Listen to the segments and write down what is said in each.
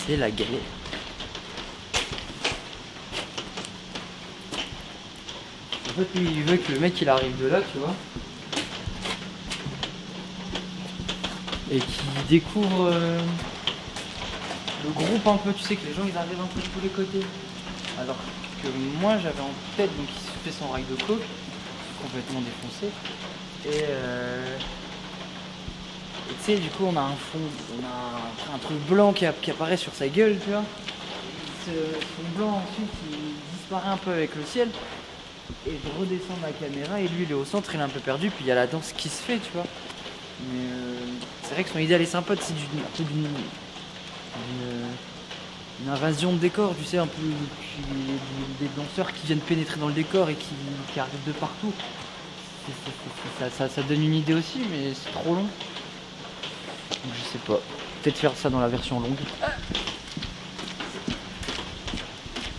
c'est la galère. En fait, lui, il veut que le mec il arrive de là, tu vois. Et qu'il découvre le groupe un peu, tu sais que les gens ils arrivent un peu de tous les côtés. Alors que moi j'avais en tête, donc il se fait son rail de coke, complètement défoncé. Et tu sais, du coup on a un fond, on a un truc blanc qui apparaît sur sa gueule, tu vois. Ce fond blanc ensuite il disparaît un peu avec le ciel. Et je redescends ma caméra et lui il est au centre, il est un peu perdu, puis il y a la danse qui se fait, tu vois. Mais c'est vrai que son idéal est sympa, c'est un peu une invasion de décor, tu sais, un peu des danseurs qui viennent pénétrer dans le décor et qui arrivent de partout. Ça donne une idée aussi, mais c'est trop long. Donc je sais pas, peut-être faire ça dans la version longue.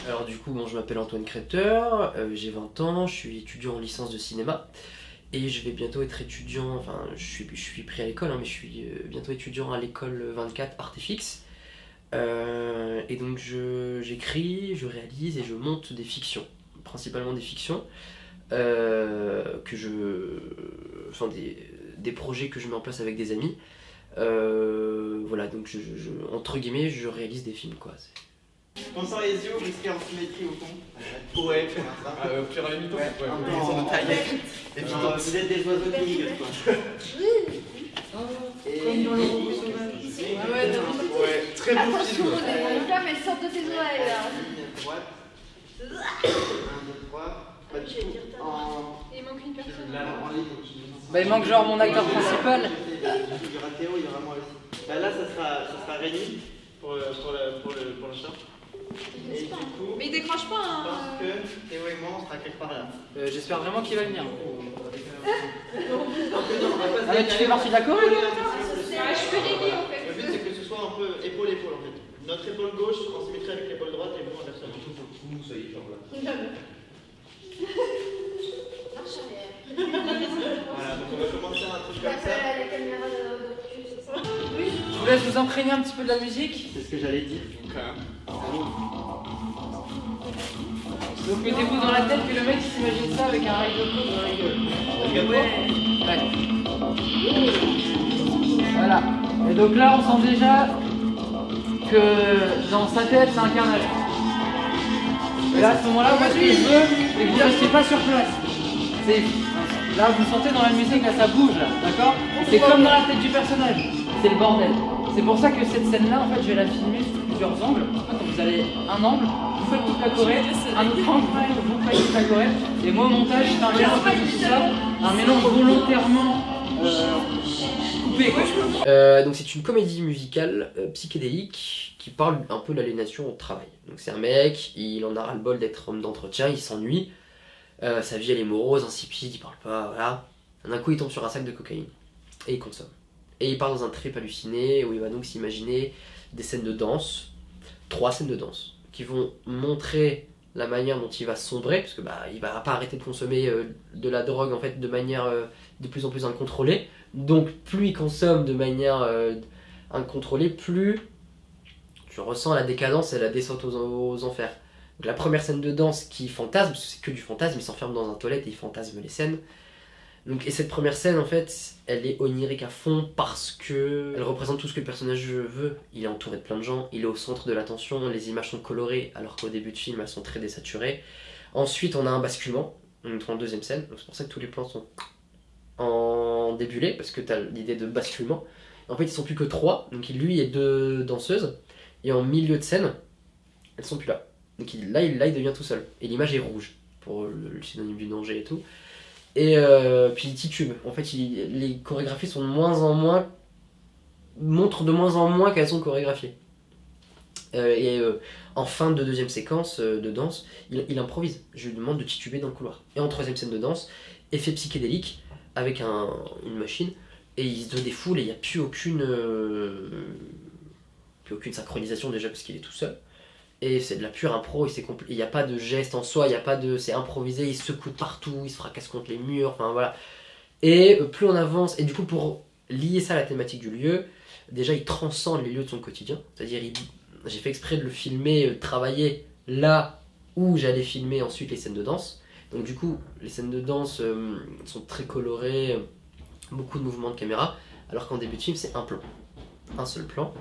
Alors du coup, bon, je m'appelle Antoine Crêteur, j'ai 20 ans, je suis étudiant en licence de cinéma et je vais bientôt être étudiant, enfin je suis pris à l'école, hein, mais je suis bientôt étudiant à l'école 24 Artefix. Et donc j'écris, je réalise et je monte des fictions, principalement des fictions, enfin des projets que je mets en place avec des amis. Voilà, donc entre guillemets, je réalise des films quoi. On sort les yeux, risqué en symétrie au fond. Ouais, Au pire à la limite, ouais, ouais. un peu en taille. Et puis vous êtes des oiseaux qui migrent quoi. Comme dans le robot sauvage. Ouais, très beau film. Les flammes elles sortent de tes oreilles là. Droite. 1, 2, 3. Il manque une personne. Bah il manque genre mon acteur principal. Il y aura Théo, il y aura moi aussi. Bah là ça sera Rémi pour le chat. Et du coup, Mais il décroche pas je hein. pense que Théo et moi on sera quelque part là. J'espère vraiment qu'il va venir. Ah mais tu fais partie de la choré là? Je fais Rémi en fait. Le but c'est que ce soit un peu épaule-épaule en fait. Notre épaule gauche en symétrie avec l'épaule droite et vous inversement. Ça y est, genre là. Marche arrière. Voilà, donc on va commencer un truc comme ça. La caméra de cul, c'est ça? Oui. Je vous laisse vous imprégner un petit peu de la musique. C'est ce que j'allais dire. Donc mettez-vous dans la tête que le mec il s'imagine ça avec un rail de coke dans la gueule. Ouais. Voilà. Et donc là on sent déjà que dans sa tête c'est un carnage. Et là à ce moment-là, moi ce que je veux, c'est que vous ne restiez pas sur place. Là vous sentez dans la musique, là ça bouge là, d'accord? Et c'est comme dans la tête du personnage. C'est le bordel. C'est pour ça que cette scène-là, en fait, je vais la filmer sous plusieurs angles. Donc vous avez un angle, vous faites toute la Corée, un autre angle, vous faites toute la Corée. Et moi, au montage, je fais un mélange de tout ça, un mélange volontairement coupé. Quoi. Donc c'est une comédie musicale psychédélique qui parle un peu de l'aliénation au travail. Donc c'est un mec, il en a ras-le-bol d'être homme d'entretien, il s'ennuie, sa vie elle est morose, insipide, il parle pas, voilà. D'un coup il tombe sur un sac de cocaïne et il consomme. Et il part dans un trip halluciné où il va donc s'imaginer des scènes de danse, 3 scènes de danse, qui vont montrer la manière dont il va sombrer, parce que il va pas arrêter de consommer de la drogue en fait de manière de plus en plus incontrôlée. Donc plus il consomme de manière incontrôlée, plus tu ressens la décadence et la descente aux enfers. Donc la première scène de danse qui fantasme, parce que c'est que du fantasme, il s'enferme dans un toilette et il fantasme les scènes. Donc, et cette première scène, en fait, elle est onirique à fond parce que elle représente tout ce que le personnage veut. Il est entouré de plein de gens, il est au centre de l'attention, les images sont colorées alors qu'au début de film, elles sont très désaturées. Ensuite, on a un basculement, on est en deuxième scène, donc c'est pour ça que tous les plans sont en débulé, parce que tu as l'idée de basculement. En fait, ils sont plus que 3, donc lui et 2 danseuses, et en milieu de scène, elles sont plus là. Donc là, il devient tout seul, et l'image est rouge, pour le synonyme du danger et tout. Et puis il titube. En fait, les chorégraphies sont de moins en moins, montrent de moins en moins qu'elles sont chorégraphiées. En fin de deuxième séquence de danse, il improvise. Je lui demande de tituber dans le couloir. Et en troisième scène de danse, effet psychédélique avec une machine, et il se défoule et il n'y a plus aucune synchronisation déjà parce qu'il est tout seul. Et c'est de la pure impro, il n'y a pas de geste en soi, c'est improvisé, il se secoue de partout, il se fracasse contre les murs, enfin voilà. Et plus on avance, et du coup pour lier ça à la thématique du lieu, déjà il transcende les lieux de son quotidien, c'est-à-dire j'ai fait exprès de le filmer, travailler là où j'allais filmer ensuite les scènes de danse. Donc du coup, les scènes de danse sont très colorées, beaucoup de mouvements de caméra, alors qu'en début de film, c'est un plan, un seul plan.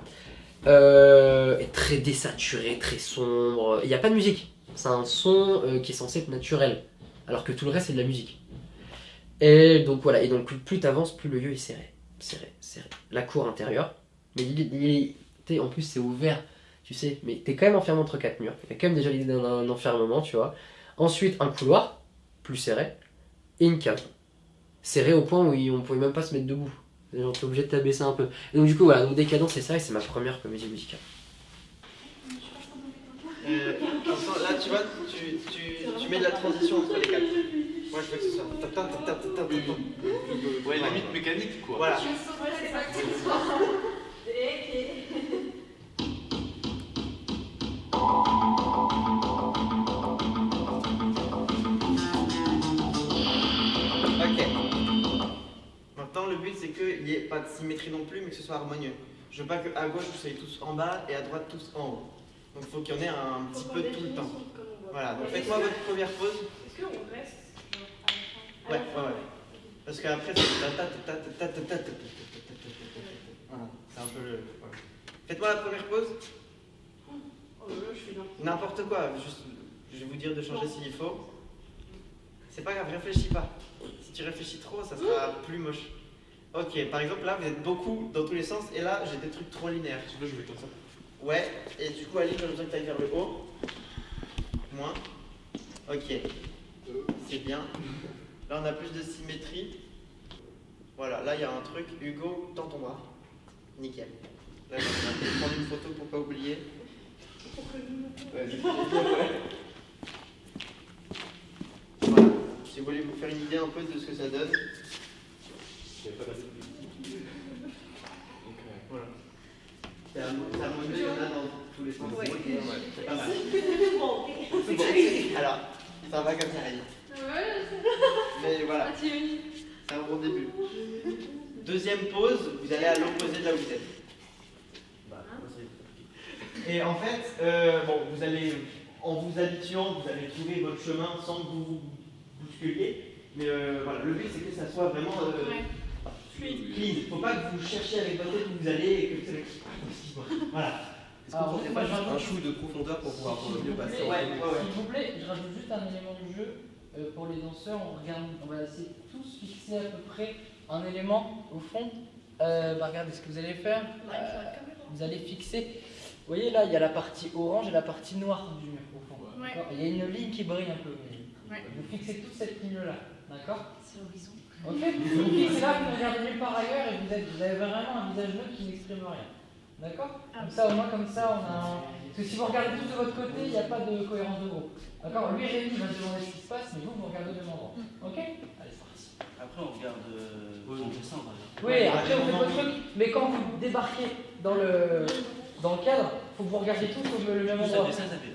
Et très désaturé, très sombre. Il n'y a pas de musique, c'est un son qui est censé être naturel, alors que tout le reste, c'est de la musique. Et donc voilà, et donc plus t'avances, plus le lieu est serré. La cour intérieure, mais en plus c'est ouvert, tu sais, mais t'es quand même enfermé entre quatre murs. Il y a quand même déjà l'idée d'un enfermement, tu vois. Ensuite, un couloir, plus serré, et une cave. Serré au point où on pouvait même pas se mettre debout. On était obligé de t'abaisser un peu. Et donc du coup, voilà, donc Décadence c'est ça, et c'est ma première comédie musicale. Là, tu vois, tu mets de la transition entre les quatre. Moi, je veux que ce soit. Ouais, limite mécanique quoi. Voilà. Ok. Maintenant, le but c'est qu'il n'y ait pas de symétrie non plus, mais que ce soit harmonieux. Je veux pas qu'à gauche vous soyez tous en bas et à droite tous en haut. Donc il faut qu'il y en ait un petit peu tout le temps. Voilà, donc faites-moi votre première pause. Est-ce qu'on reste Ouais. Parce qu'après, c'est voilà, c'est un peu le. Voilà. Faites-moi la première pause. je fais N'importe quoi, juste, je vais vous dire de changer s'il faut. C'est pas grave, réfléchis pas. Si tu réfléchis trop, ça sera plus moche. Ok, par exemple, là, vous êtes beaucoup dans tous les sens, et là, j'ai des trucs trop linéaires. Tu veux, je vais comme ça. Ouais, et du coup, Ali, j'ai besoin que tu ailles vers le haut. Moins. Ok. C'est bien. Là, on a plus de symétrie. Voilà, là, il y a un truc. Hugo, tends ton bras. Nickel. Là, je vais prendre une photo pour pas oublier. Voilà. Si vous voulez vous faire une idée un peu de ce que ça donne. Voilà. C'est harmonieux, il y en a dans tous les sens. Ouais. C'est pas mal. Alors, ça va comme ça, Ali. Mais voilà, c'est un bon début. Deuxième pause, vous allez à l'opposé de là où vous êtes. Et en fait, bon, vous allez, en vous habituant, vous allez trouver votre chemin sans que vous vous bousculiez. Mais voilà, le but c'est que ça soit vraiment clean. Il ne faut pas que vous cherchiez avec votre tête où vous allez et que vous allez. Voilà. Est-ce qu'on pourrait pas juste un chou de profondeur pour pouvoir mieux passer? S'il vous plaît, je rajoute juste un élément du jeu. Pour les danseurs, on va essayer de tous fixer à peu près un élément au fond. Regardez ce que vous allez faire. Vous allez fixer. Vous voyez là, il y a la partie orange et la partie noire du mur au fond. Ouais. Il y a une ligne qui brille un peu. Ouais. Vous fixez toute cette ligne-là, d'accord? C'est l'horizon. Ok. Vous fixez là, vous regardez nulle part ailleurs et vous avez vraiment un visage neutre qui n'exprime rien. D'accord? Comme ça, au moins, comme ça, on a un... Parce que si vous regardez tous de votre côté, il n'y a pas de cohérence de groupe. D'accord? Lui, Rémi, va se demander ce qui se passe, mais vous regardez au même endroit. Ok? Allez, c'est parti. Après, on regarde on descend, on va dire. Oui, après, vous faites votre truc, mais quand vous débarquez dans le cadre, il faut que vous regardiez tous au même endroit. Ça fait.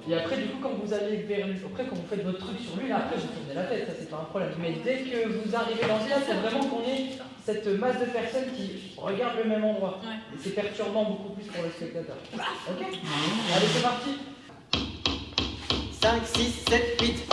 Et après, du coup, quand vous allez vers lui, après, quand vous faites votre truc sur lui, là, après, vous tournez la tête, ça, c'est pas un problème. Mais dès que vous arrivez dans ce cas, c'est vraiment qu'on ait cette masse de personnes qui regardent le même endroit. Et c'est perturbant beaucoup plus pour le spectateur. Ok? Allez, c'est parti. 5, 6, 7, 8.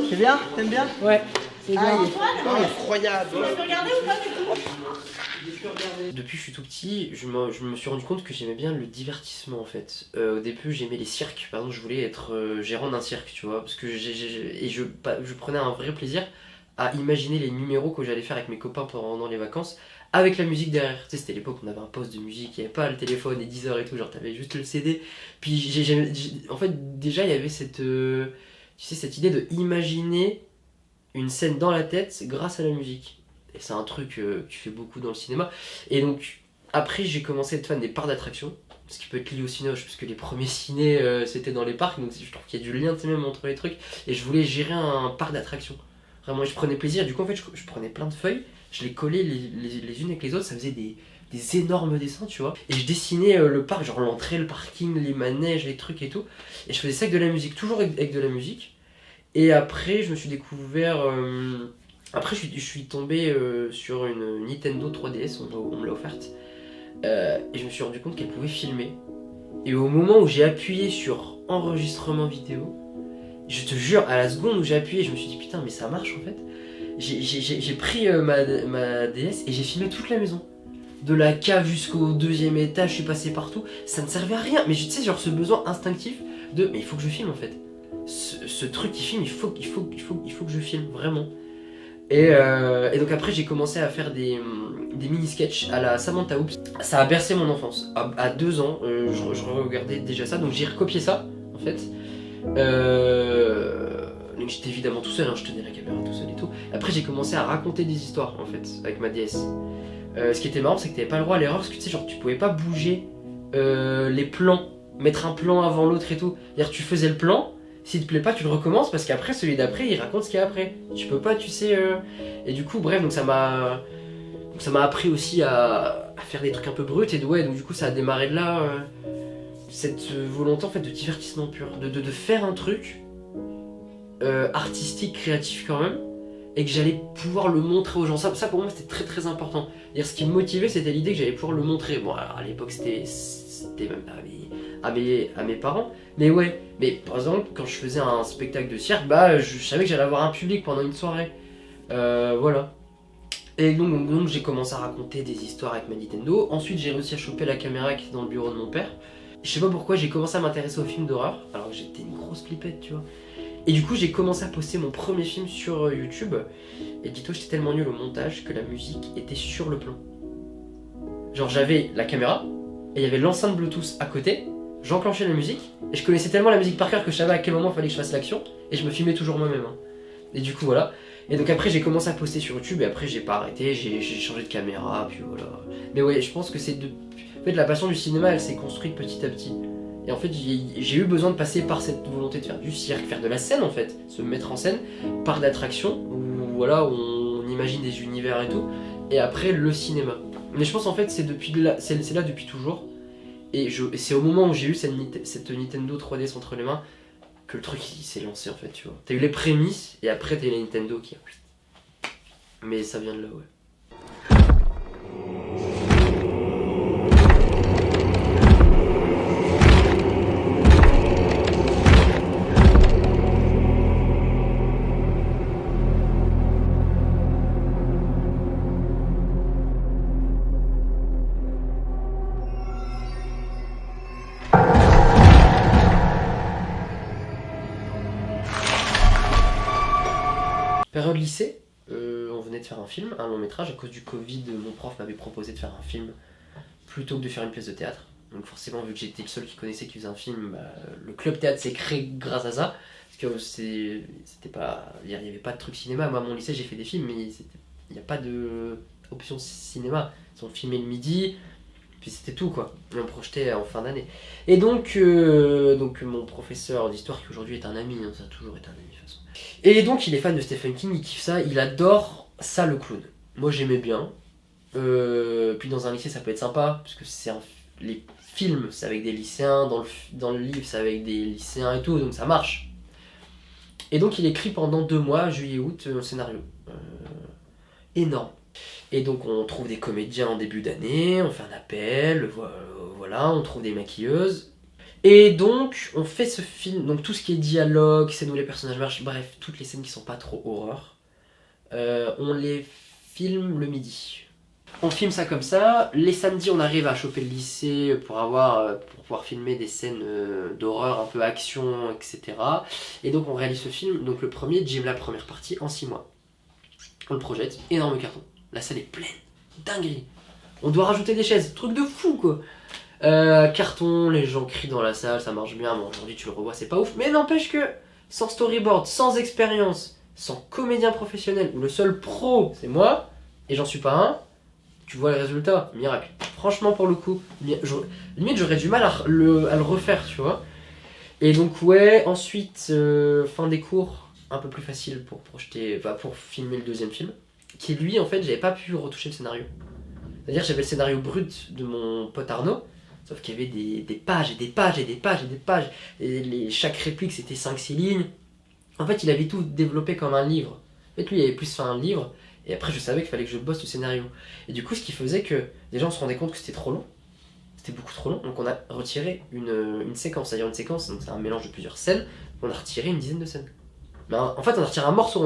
C'est bien? T'aimes bien? Ouais, c'est bien. Ah, il est incroyable. Tu peux regarder ou pas du coup? Depuis que je suis tout petit, je me suis rendu compte que j'aimais bien le divertissement en fait. Au début, j'aimais les cirques. Par exemple, je voulais être gérant d'un cirque, tu vois, parce que je prenais un vrai plaisir à imaginer les numéros que j'allais faire avec mes copains pendant les vacances, avec la musique derrière. Tu sais, c'était l'époque où on avait un poste de musique, il n'y avait pas le téléphone et 10 heures et tout, genre t'avais juste le CD. Puis en fait, déjà, il y avait cette, tu sais, cette idée de imaginer une scène dans la tête grâce à la musique. Et c'est un truc que tu fais beaucoup dans le cinéma. Et donc, après, j'ai commencé à être fan des parcs d'attractions. Ce qui peut être lié au cinoche, parce que les premiers cinés, c'était dans les parcs. Donc, je trouve qu'il y a du lien, tu sais, même entre les trucs. Et je voulais gérer un parc d'attractions. Vraiment, et je prenais plaisir. Du coup, en fait, je prenais plein de feuilles. Je les collais les unes avec les autres. Ça faisait des énormes dessins, tu vois. Et je dessinais le parc, genre l'entrée, le parking, les manèges, les trucs et tout. Et je faisais ça avec de la musique, toujours avec de la musique. Et après, je me suis découvert... Après, je suis tombé sur une Nintendo 3DS, on me l'a offerte. Et je me suis rendu compte qu'elle pouvait filmer. Et au moment où j'ai appuyé sur enregistrement vidéo, je te jure, à la seconde où j'ai appuyé, je me suis dit putain, mais ça marche en fait. J'ai pris ma DS et j'ai filmé toute la maison. De la cave jusqu'au 2e étage, je suis passé partout. Ça ne servait à rien, mais tu sais, genre ce besoin instinctif de mais il faut que je filme en fait. Ce truc qui filme, il faut que je filme, vraiment. Et donc après j'ai commencé à faire des mini-sketchs à la Samantha Oops. Ça a bercé mon enfance. À 2 ans, je regardais déjà ça, donc j'ai recopié ça en fait. Donc j'étais évidemment tout seul, hein, je tenais la caméra tout seul et tout. Après j'ai commencé à raconter des histoires en fait avec ma DS. Ce qui était marrant, c'est que t'avais pas le droit à l'erreur, parce que tu sais, genre tu pouvais pas bouger les plans, mettre un plan avant l'autre et tout. C'est-à-dire tu faisais le plan. S'il te plaît pas, tu le recommences parce qu'après, celui d'après, il raconte ce qu'il y a après. Tu peux pas, tu sais... Et du coup, bref, donc ça m'a appris aussi à faire des trucs un peu bruts. Et ouais, donc du coup, ça a démarré de là, cette volonté en fait de divertissement pur. De faire un truc artistique, créatif quand même, et que j'allais pouvoir le montrer aux gens. Ça pour moi, c'était très très important. C'est-à-dire, ce qui me motivait, c'était l'idée que j'allais pouvoir le montrer. Bon, alors à l'époque, c'était même à mes parents. Mais ouais, mais par exemple, quand je faisais un spectacle de cirque, bah je savais que j'allais avoir un public pendant une soirée. Voilà. Et donc j'ai commencé à raconter des histoires avec ma Nintendo. Ensuite, j'ai réussi à choper la caméra qui était dans le bureau de mon père. Je sais pas pourquoi, j'ai commencé à m'intéresser aux films d'horreur, alors que j'étais une grosse flippette, tu vois. Et du coup, j'ai commencé à poster mon premier film sur YouTube. Et dis-toi, j'étais tellement nul au montage que la musique était sur le plan. Genre, j'avais la caméra, et il y avait l'enceinte Bluetooth à côté. J'enclenchais la musique, et je connaissais tellement la musique par cœur que je savais à quel moment il fallait que je fasse l'action, et je me filmais toujours moi-même. Hein. Et du coup, voilà. Et donc après, j'ai commencé à poster sur YouTube, et après, j'ai pas arrêté, j'ai changé de caméra, puis voilà. Mais ouais, je pense que c'est de... En fait, la passion du cinéma, elle s'est construite petit à petit. Et en fait, j'ai eu besoin de passer par cette volonté de faire du cirque, faire de la scène en fait, se mettre en scène, par d'attraction, où voilà, on imagine des univers et tout, et après le cinéma. Mais je pense en fait, c'est là depuis toujours. Et c'est au moment où j'ai eu cette Nintendo 3DS entre les mains que le truc il s'est lancé en fait, tu vois. T'as eu les prémices et après t'as eu la Nintendo qui a... Mais ça vient de là, ouais. Période lycée, on venait de faire un film, un long métrage. À cause du Covid, mon prof m'avait proposé de faire un film plutôt que de faire une pièce de théâtre. Donc forcément, vu que j'étais le seul qui connaissait qui faisait un film, bah, le club théâtre s'est créé grâce à ça. Parce que c'était pas... Il n'y avait pas de truc cinéma. Moi, à mon lycée, j'ai fait des films, mais il n'y a pas d'option cinéma. Ils ont filmé le midi, puis c'était tout, quoi. Et on projetait en fin d'année. Et donc mon professeur d'histoire, qui aujourd'hui est un ami, hein, ça a toujours été un ami de toute façon. Et donc il est fan de Stephen King, il kiffe ça, il adore ça, le clown. Moi j'aimais bien. Puis dans un lycée ça peut être sympa, parce que les films c'est avec des lycéens, dans le livre c'est avec des lycéens et tout, donc ça marche. Et donc il écrit pendant 2 mois, juillet-août, un scénario. Énorme. Et donc on trouve des comédiens en début d'année, on fait un appel, voilà, on trouve des maquilleuses. Et donc, on fait ce film, donc tout ce qui est dialogue, scène où les personnages marchent, bref, toutes les scènes qui sont pas trop horreur, on les filme le midi. On filme ça comme ça, les samedis on arrive à choper le lycée pour pouvoir filmer des scènes d'horreur, un peu action, etc. Et donc on réalise ce film, donc le premier, Jim la première partie, en 6 mois. On le projette, énorme carton, la salle est pleine, dinguerie. On doit rajouter des chaises, truc de fou quoi. Carton, les gens crient dans la salle, ça marche bien, bon aujourd'hui tu le revois, c'est pas ouf, mais n'empêche que sans storyboard, sans expérience, sans comédien professionnel, où le seul pro c'est moi, et j'en suis pas un, tu vois le résultat, miracle. Franchement pour le coup, limite j'aurais du mal à le refaire, tu vois. Et donc ouais, ensuite, fin des cours, un peu plus facile pour projeter, enfin, pour filmer le deuxième film, qui lui en fait j'avais pas pu retoucher le scénario. C'est-à-dire que j'avais le scénario brut de mon pote Arnaud, sauf qu'il y avait des pages et des pages et des pages et des pages, et chaque réplique c'était 5-6 lignes. En fait il avait tout développé comme un livre. En fait lui il avait plus fait un livre, et après je savais qu'il fallait que je bosse le scénario. Et du coup ce qui faisait que les gens se rendaient compte que c'était trop long, c'était beaucoup trop long, donc on a retiré une séquence, c'est-à-dire une séquence, donc c'est un mélange de plusieurs scènes, on a retiré une dizaine de scènes. Mais en fait on a retiré un morceau,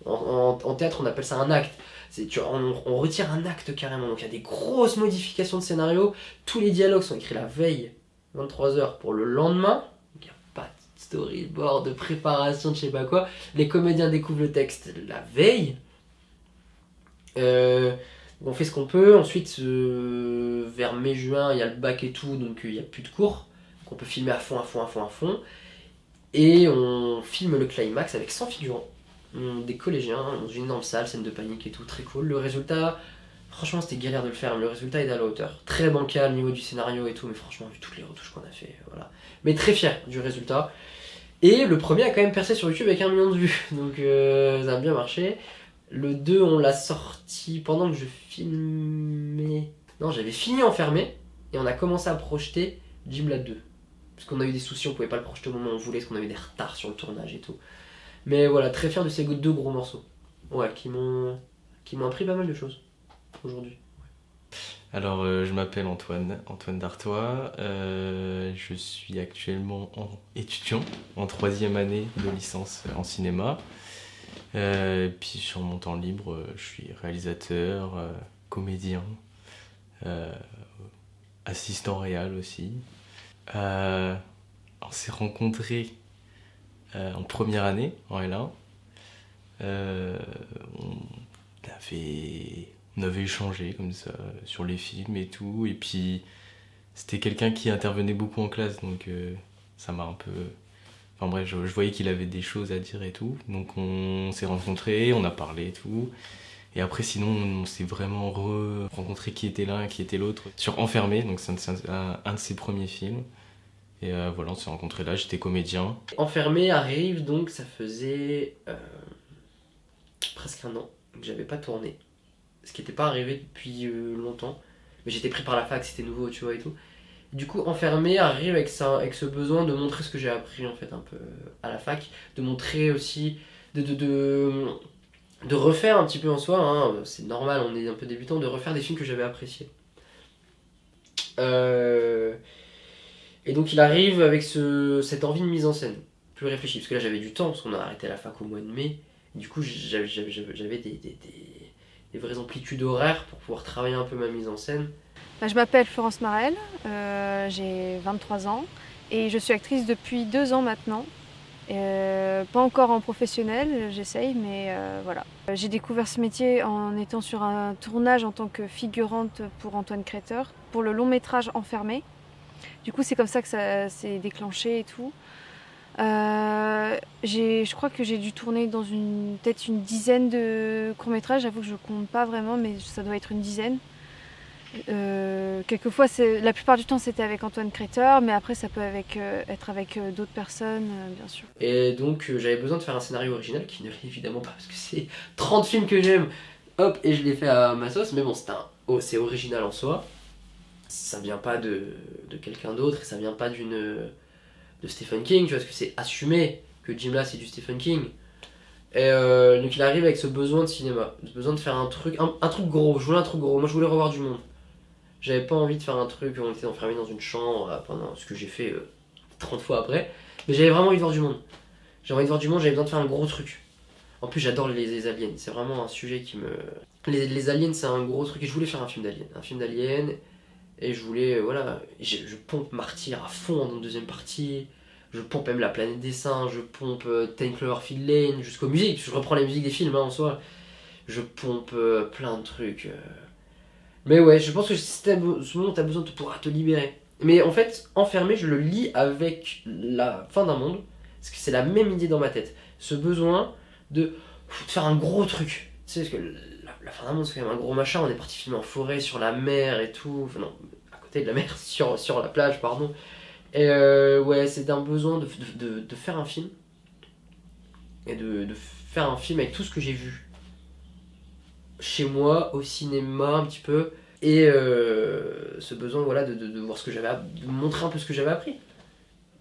en théâtre on appelle ça un acte. On retire un acte carrément, donc il y a des grosses modifications de scénario, tous les dialogues sont écrits la veille, 23h pour le lendemain, donc il n'y a pas de storyboard, de préparation, de je sais pas quoi, les comédiens découvrent le texte la veille, on fait ce qu'on peut, ensuite vers mai-juin il y a le bac et tout, donc il n'y a plus de cours, donc on peut filmer à fond, et on filme le climax avec 100 figurants. Des collégiens dans une énorme salle, scène de panique et tout, très cool. Le résultat, franchement c'était galère de le faire, mais le résultat est à la hauteur. Très bancal au niveau du scénario et tout, mais franchement vu toutes les retouches qu'on a fait, voilà. Mais très fier du résultat. Et le premier a quand même percé sur YouTube avec 1 million de vues, donc ça a bien marché. Le 2 on l'a sorti pendant que je filmais... Non, j'avais fini Enfermé, et on a commencé à projeter Jim la 2. Parce qu'on a eu des soucis, on pouvait pas le projeter au moment où on voulait, parce qu'on a eu des retards sur le tournage et tout. Mais voilà, très fier de ces 2 gros morceaux. Ouais, qui m'ont appris pas mal de choses aujourd'hui. Alors, je m'appelle Antoine Dartois. Je suis actuellement étudiant en 3e année de licence en cinéma. Puis sur mon temps libre, je suis réalisateur, comédien, assistant réal aussi. On s'est rencontrés en première année, en L1, on avait échangé comme ça sur les films et tout, et puis c'était quelqu'un qui intervenait beaucoup en classe, donc ça m'a un peu... Enfin bref, je voyais qu'il avait des choses à dire et tout, donc on s'est rencontrés, on a parlé et tout, et après sinon on s'est vraiment rencontré qui était l'un et qui était l'autre sur Enfermé, donc c'est un de ses premiers films. Et voilà, on s'est rencontrés là, j'étais comédien. Enfermé arrive, donc ça faisait presque 1 an que j'avais pas tourné. Ce qui n'était pas arrivé depuis longtemps. Mais j'étais pris par la fac, c'était nouveau, tu vois, et tout. Du coup, Enfermé arrive avec ce besoin de montrer ce que j'ai appris, en fait, un peu à la fac. De montrer aussi, de refaire un petit peu en soi, hein, c'est normal, on est un peu débutant, de refaire des films que j'avais appréciés. Et donc il arrive avec cette envie de mise en scène, plus réfléchie, parce que là j'avais du temps, parce qu'on a arrêté la fac au mois de mai, du coup j'avais des vraies amplitudes horaires pour pouvoir travailler un peu ma mise en scène. Je m'appelle Florence Marel, j'ai 23 ans, et je suis actrice depuis 2 ans maintenant. Pas encore en professionnel, j'essaye, mais voilà. J'ai découvert ce métier en étant sur un tournage en tant que figurante pour Antoine Créteur, pour le long métrage Enfermé. Du coup, c'est comme ça que ça s'est déclenché et tout. Je crois que j'ai dû tourner dans peut-être une dizaine de courts-métrages. J'avoue que je compte pas vraiment, mais ça doit être une dizaine. Quelquefois, la plupart du temps, c'était avec Antoine Créteur, mais après, ça peut être avec d'autres personnes, bien sûr. Et donc, j'avais besoin de faire un scénario original, qui ne l'est évidemment pas, parce que c'est 30 films que j'aime, hop, et je l'ai fait à ma sauce, mais bon, c'est original en soi. Ça vient pas de quelqu'un d'autre, et ça vient pas de Stephen King, tu vois, parce que c'est assumé que Jim là c'est du Stephen King. Et donc il arrive avec ce besoin de cinéma, ce besoin de faire un truc gros, je voulais un truc gros, moi je voulais revoir du monde. J'avais pas envie de faire un truc où on était enfermé dans une chambre pendant ce que j'ai fait 30 fois après. Mais j'avais vraiment envie de voir du monde. J'avais envie de voir du monde, j'avais besoin de faire un gros truc. En plus, j'adore les aliens. C'est vraiment un sujet qui me... Les aliens, c'est un gros truc. Et je voulais faire un film d'aliens. Un film d'aliens. Et je voulais, voilà... Je pompe Martyr à fond dans la deuxième partie. Je pompe même La Planète des Singes. Je pompe 10 Cloverfield Lane jusqu'aux musiques. Parce que je reprends la musique des films en soi. Je pompe plein de trucs. Mais ouais, je pense que ce moment où t'as besoin de pouvoir te libérer. Mais en fait, Enfermé, je le lis avec la fin d'un monde. Parce que c'est la même idée dans ma tête. Ce besoin de faire un gros truc. Tu sais, parce que la fin d'un monde, c'est quand même un gros machin. On est parti filmer en forêt, sur la mer et tout. Enfin non, à côté de la mer, sur la plage, pardon. Et ouais, c'est d'un besoin de faire un film. Et de faire un film avec tout ce que j'ai vu. Chez moi, au cinéma un petit peu. Et ce besoin, voilà, de voir ce que j'avais... de montrer un peu ce que j'avais appris.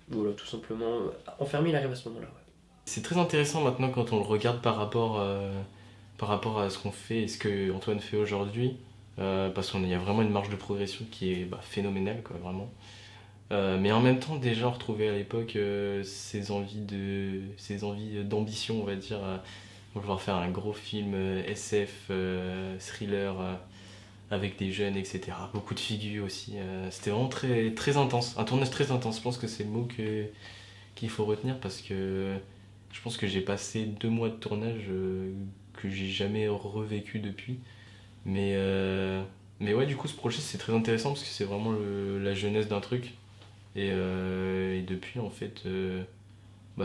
Voilà, tout simplement. Enfermé, il arrive à ce moment-là, ouais. C'est très intéressant maintenant quand on le regarde par rapport à ce qu'on fait et ce que Antoine fait aujourd'hui, parce qu'il y a vraiment une marge de progression qui est phénoménale, quoi, vraiment. Mais en même temps, déjà, on retrouvait à l'époque ces envies d'ambition, on va dire, vouloir faire un gros film SF, thriller, avec des jeunes, etc. Beaucoup de figures aussi. C'était vraiment très, très intense, un tournage très intense. Je pense que c'est le mot qu'il faut retenir parce que je pense que j'ai passé 2 mois de tournage que j'ai jamais revécu depuis. Mais ouais, du coup, ce projet, c'est très intéressant parce que c'est vraiment la jeunesse d'un truc. Et depuis, en fait,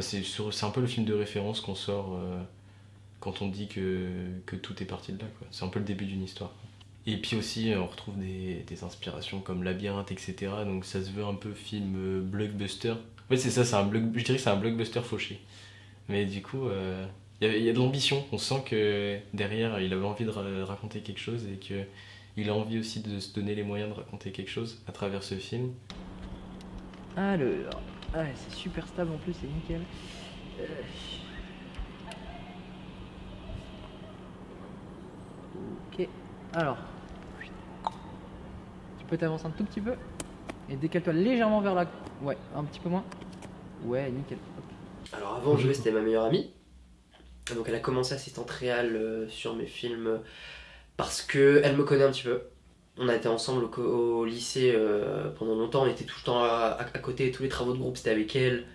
c'est un peu le film de référence qu'on sort quand on dit que tout est parti de là, quoi. C'est un peu le début d'une histoire. Et puis aussi, on retrouve des inspirations comme Labyrinthe, etc. Donc ça se veut un peu film blockbuster. En fait, c'est ça, je dirais que c'est un blockbuster fauché. Mais du coup, il y a de l'ambition. On sent que derrière, il avait envie de raconter quelque chose et qu'il a envie aussi de se donner les moyens de raconter quelque chose à travers ce film. Alors, ouais, c'est super stable en plus, c'est nickel. Ok, alors, tu peux t'avancer un tout petit peu et décale-toi légèrement vers la... Ouais, un petit peu moins. Ouais, nickel. Hop. Alors avant, Joé, c'était ma meilleure amie. Donc elle a commencé assistante réelle sur mes films parce qu'elle me connaît un petit peu. On a été ensemble au lycée pendant longtemps, on était tout le temps à côté, tous les travaux de groupe c'était avec elle.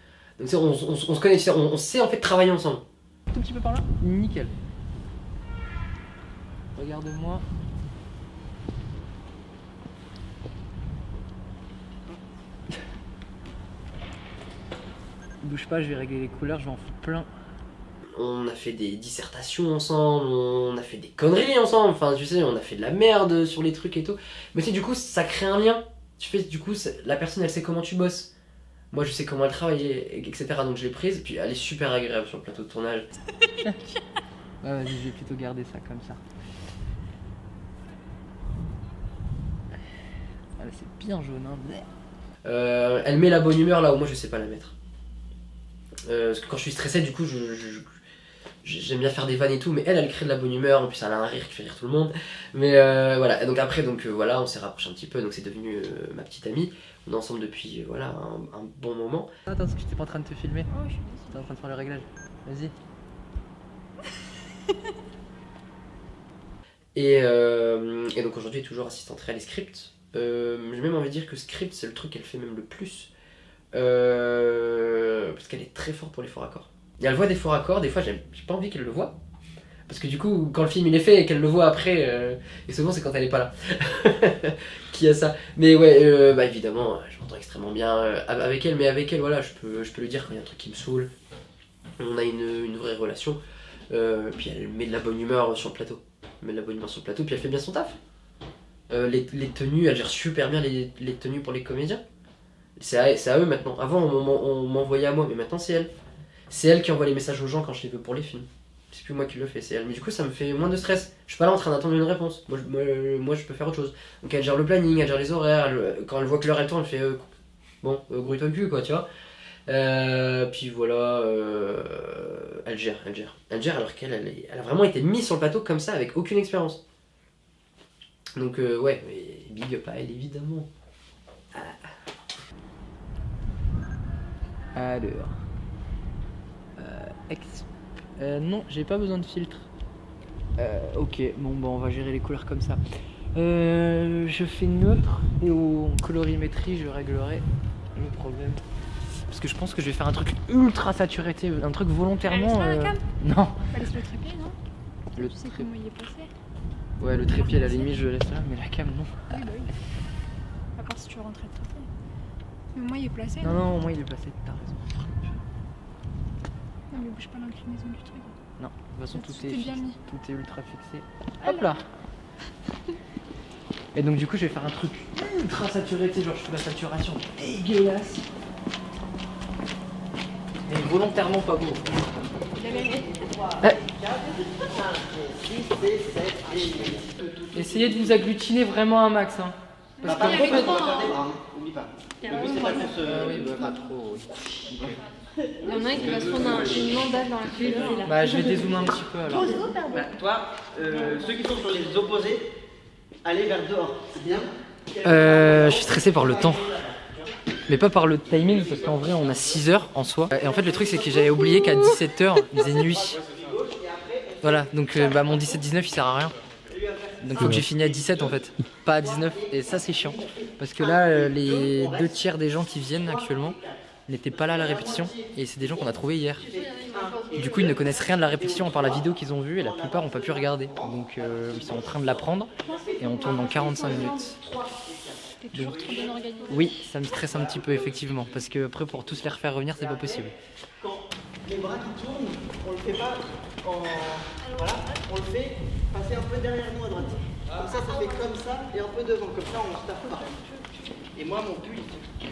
Donc on se connaît, on sait en fait travailler ensemble. Tout petit peu par là, nickel. Regarde-moi. Bouge pas, je vais régler les couleurs, je vais en foutre plein. On a fait des dissertations ensemble, on a fait des conneries ensemble, enfin tu sais, on a fait de la merde sur les trucs et tout. Mais tu sais, du coup, ça crée un lien. Tu fais, du coup, la personne, elle sait comment tu bosses. Moi, je sais comment elle travaille, etc. Donc je l'ai prise, et puis elle est super agréable sur le plateau de tournage. Ouais, vas-y, je vais plutôt garder ça comme ça. Ah, c'est bien jaune, hein. Elle met la bonne humeur là où moi je sais pas la mettre. Parce que quand je suis stressé, du coup, j'aime bien faire des vannes et tout, mais elle crée de la bonne humeur, en plus elle a un rire qui fait rire tout le monde. Mais voilà, et donc après, voilà, on s'est rapproché un petit peu, donc c'est devenu ma petite amie. On est ensemble depuis voilà, un bon moment. Attends, parce que j'étais pas en train de te filmer. Oh, je suis T'es en train de faire le réglage. Vas-y. Et donc aujourd'hui, elle est toujours assistante réelle et script. J'ai même envie de dire que script, c'est le truc qu'elle fait même le plus. Parce qu'elle est très forte pour les faux raccords. Et elle voit des faux raccords, des fois j'ai pas envie qu'elle le voit. Parce que du coup, quand le film il est fait et qu'elle le voit après, et souvent c'est quand elle est pas là qu'il y a ça. Mais ouais, évidemment, je m'entends extrêmement bien avec elle, mais avec elle, voilà, je peux lui dire quand il y a un truc qui me saoule. On a une vraie relation. Puis elle met de la bonne humeur sur le plateau. Elle met de la bonne humeur sur le plateau, puis elle fait bien son taf. Les tenues, elle gère super bien les tenues pour les comédiens. C'est à eux maintenant. Avant, on m'envoyait à moi, mais maintenant c'est elle. C'est elle qui envoie les messages aux gens quand je les veux pour les films. C'est plus moi qui le fais, c'est elle. Mais du coup, ça me fait moins de stress. Je suis pas là en train d'attendre une réponse. Moi, je peux faire autre chose. Donc elle gère le planning, elle gère les horaires. Quand elle voit que l'heure elle tourne, elle fait grouille-toi le cul, quoi, tu vois. Puis voilà, elle gère. Elle gère alors qu'elle a vraiment été mise sur le plateau comme ça avec aucune expérience. Donc ouais, Big up à elle, évidemment. Alors. Non, j'ai pas besoin de filtre. Ok, bon, bah, on va gérer les couleurs comme ça. Je fais neutre et en colorimétrie, je réglerai le problème. Parce que je pense que je vais faire un truc ultra saturé, tu sais, un truc volontairement. Laisse pas la cam. Non. Bah, laisse le trépied, non? Le Tu sais comment il est passé? Ouais, le trépied, à la limite, je le laisse là, mais la cam, non. Oui, bah oui. À part si tu veux rentrer le trépied. Mais moi, il est placé. Non, non, au moins il est placé, t'as raison. Non, mais bouge pas l'inclinaison du truc. Non, de toute façon, tout est bien fixe, mis. tout est ultra fixé. Hop là. Et donc, du coup, je vais faire un truc ultra saturé, tu sais, genre je fais la saturation dégueulasse. Mais volontairement pas beau. Essayez de vous agglutiner vraiment un max. Hein. Parce qu'en fait. N'oublie pas. Il y Le a but, c'est vraiment pas qu'on se. Oui, bah, pas trop, oui. Il y en a un qui va se prendre une mandale dans la couleur. Bah, je vais dézoomer un petit peu alors. Bah, toi, ceux qui sont sur les opposés, allez vers dehors. C'est bien. Je suis stressé par le temps. Mais pas par le timing, parce qu'en vrai, on a 6 heures en soi. Et en fait, le truc, c'est que j'avais oublié qu'à 17h, il faisait nuit. Voilà, donc bah, mon 17-19, il sert à rien. Donc faut que j'ai fini à 17 en fait, pas à 19. Et ça, c'est chiant. Parce que là, les 2 tiers des gens qui viennent actuellement n'étaient pas là à la répétition. Et c'est des gens qu'on a trouvés hier. Du coup, ils ne connaissent rien de la répétition à part la vidéo qu'ils ont vue. Et la plupart n'ont pas pu regarder. Donc ils sont en train de l'apprendre. Et on tourne dans 45 minutes. T'es toujours trop bien organisé. Oui, ça me stresse un petit peu effectivement, parce que après pour tous les refaire revenir, c'est pas possible. Quand les bras qui tournent, on le fait pas en. Voilà, on le fait passer un peu derrière nous à droite. Comme ça fait comme ça et un peu devant. Comme ça, on ne se tape pas. Et moi, mon pull, il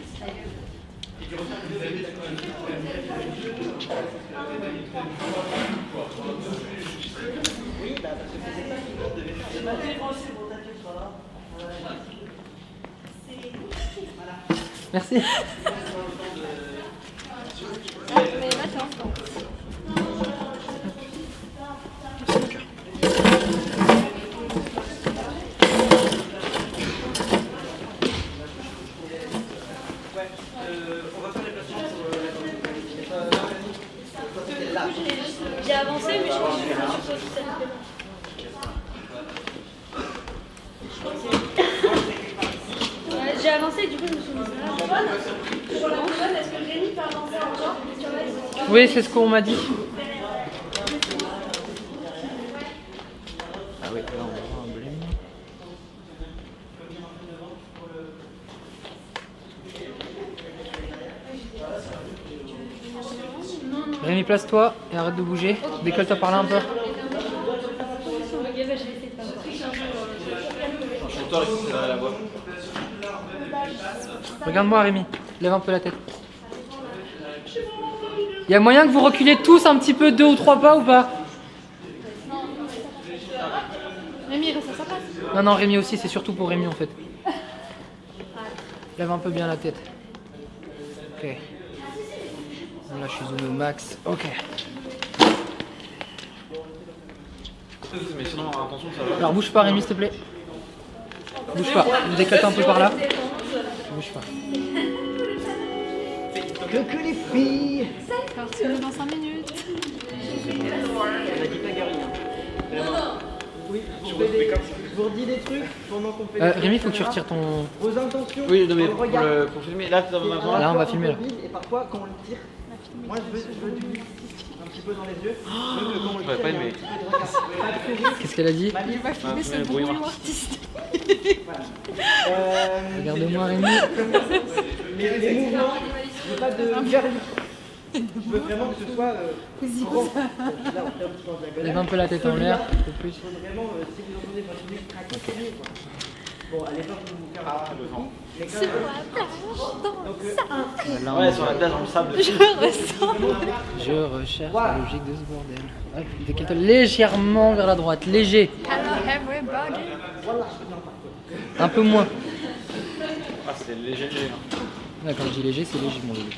oui, bah parce que c'est ça qui compte de faire des Merci. Mais attends. on va faire les placements sur J'ai avancé, mais je pense que je suis sur cette ouais, j'ai avancé, du coup je me suis mise là. Sur la colonne, est-ce que Rémi peut avancer encore? Oui, c'est ce qu'on m'a dit. Ah oui, là on voit un blême. Rémi, place-toi et arrête de bouger. Décolle-toi par là un peu. Ok, bah je vais essayer de faire ça. Toi, récupérer la voix. Regarde-moi Rémi, lève un peu la tête. Il y a moyen que vous reculiez tous un petit peu 2 ou 3 pas ou pas? Rémi, reste à sa place. Non, non, Rémi aussi, c'est surtout pour Rémi en fait. Lève un peu bien la tête. Ok. Là, je suis zoomé au max. Ok. Mais sinon, attention, ça va. Alors, bouge pas, Rémi, s'il te plaît. Bouge pas. Vous décalez un peu par là. Bouge pas. que les filles. Alors, tu nous dans 5 minutes. On a dit pas Gary. Oui, je vous redis des trucs pendant qu'on fait. Rémi, faut que tu retires ton. Vos intentions. Oui, non, mais on regarde. pour filmer, là, tu vas Là, on va filmer là. Et parfois, quand on le tire, moi je veux du un petit peu dans les yeux. Je veux que quand on le j'aurais tire, pas il y a un aimé. petit peu de regard. Pas de sourire. Qu'est-ce qu'elle a dit? Il va filmer ce brouillon artistique. Regarde-moi, Rémi. Les mouvements, je veux pas de vernis. Je veux vraiment que ce soit. Grand. Là, on fait un petit peu en diagonale. Lève un peu la tête en l'air, un peu plus. Il faut vraiment, si vous entendez votre musique craquer, quoi. Bon, à l'époque, vous faire mais quand même. Là, Ouais, sur la plage dans le sable. je recherche la logique de ce bordel. Hop, décale-toi légèrement vers la droite, léger. Hello everybody. Un peu moins. Ah, c'est léger. Ouais, quand je dis léger, c'est léger, mon bébé.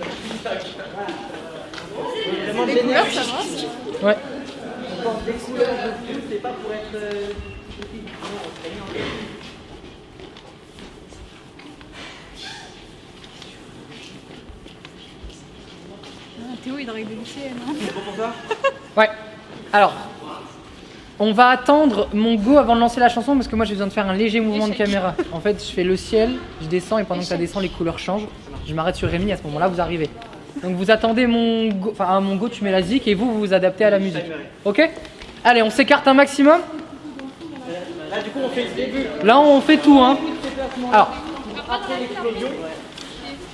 Vraiment Les couleurs, ça va. Ouais. on porte des couleurs de tout, c'est pas pour être. Théo, il drague des lycéennes. Hein. C'est bon pour toi? Ouais. Alors, on va attendre mon go avant de lancer la chanson parce que moi j'ai besoin de faire un léger mouvement de caméra. En fait, je fais le ciel, je descends et pendant que ça descend, les couleurs changent. Je m'arrête sur Rémi, à ce moment-là, vous arrivez. Donc vous attendez mon go, enfin à mon go, tu mets la zik et vous vous adaptez à la musique. Ok? Allez, on s'écarte un maximum. Là, du coup, on fait le début. Là, on fait tout, hein. Alors,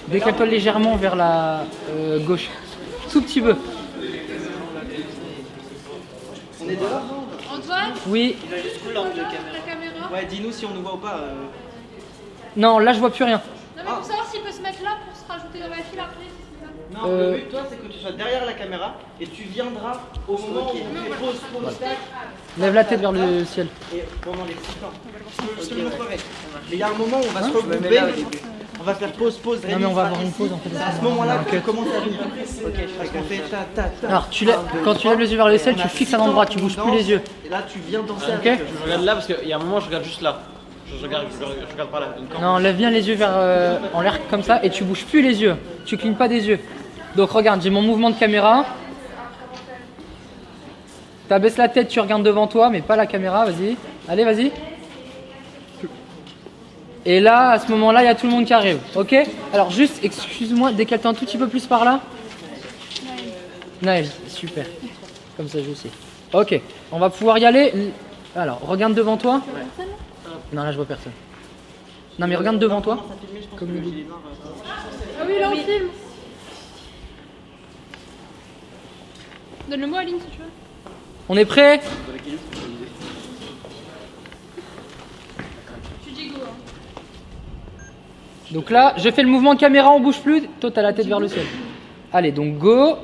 décale-toi légèrement vers la gauche. Tout petit peu. On est dehors? Antoine, Oui. Il a juste cool l'angle de la caméra. caméra. Ouais, dis-nous si on nous voit ou pas. Non, là, je vois plus rien. Non, mais pour savoir s'il peut se mettre là pour se rajouter dans la file après. Non, le but, toi, c'est que tu sois derrière la caméra et tu viendras au moment où on fait pause, tac, Lève la tête vers le ciel. et pendant les 6 ans. Je te le montrerai. Mais il y a un moment où on va se regrouper, on va faire pause, Non, mais on va avoir une pause en fait. C'est à ce moment-là que tu commences à venir. Ok, parce qu'on fait ta. Alors, quand tu lèves les yeux vers le ciel, tu fixes un endroit, tu bouges plus les yeux. Et là, tu viens danser Ok. avec eux. Je regarde là parce qu'il y a un moment, je regarde juste là. Je regarde pas là. Donc, Non, lève bien les yeux vers en l'air comme ça et tu bouges plus les yeux. Tu clignes pas des yeux. Donc regarde, j'ai mon mouvement de caméra. T'abaisses la tête, tu regardes devant toi, mais pas la caméra, vas-y. Allez, vas-y. Et là, à ce moment-là, il y a tout le monde qui arrive. Ok? Alors juste, excuse-moi, décale-toi un tout petit peu plus par là. Naël, super. Comme ça, je sais. Ok, on va pouvoir y aller. Alors, regarde devant toi. Non, là, je vois personne. Non, mais regarde devant toi. Comme le début. Ah oui, là on filme. Donne-le-moi, Aline, si tu veux. On est prêt? Tu dis go. Hein. Donc là, je fais le mouvement de caméra, on bouge plus. Toi, t'as la tête vers le ciel. Allez, donc go.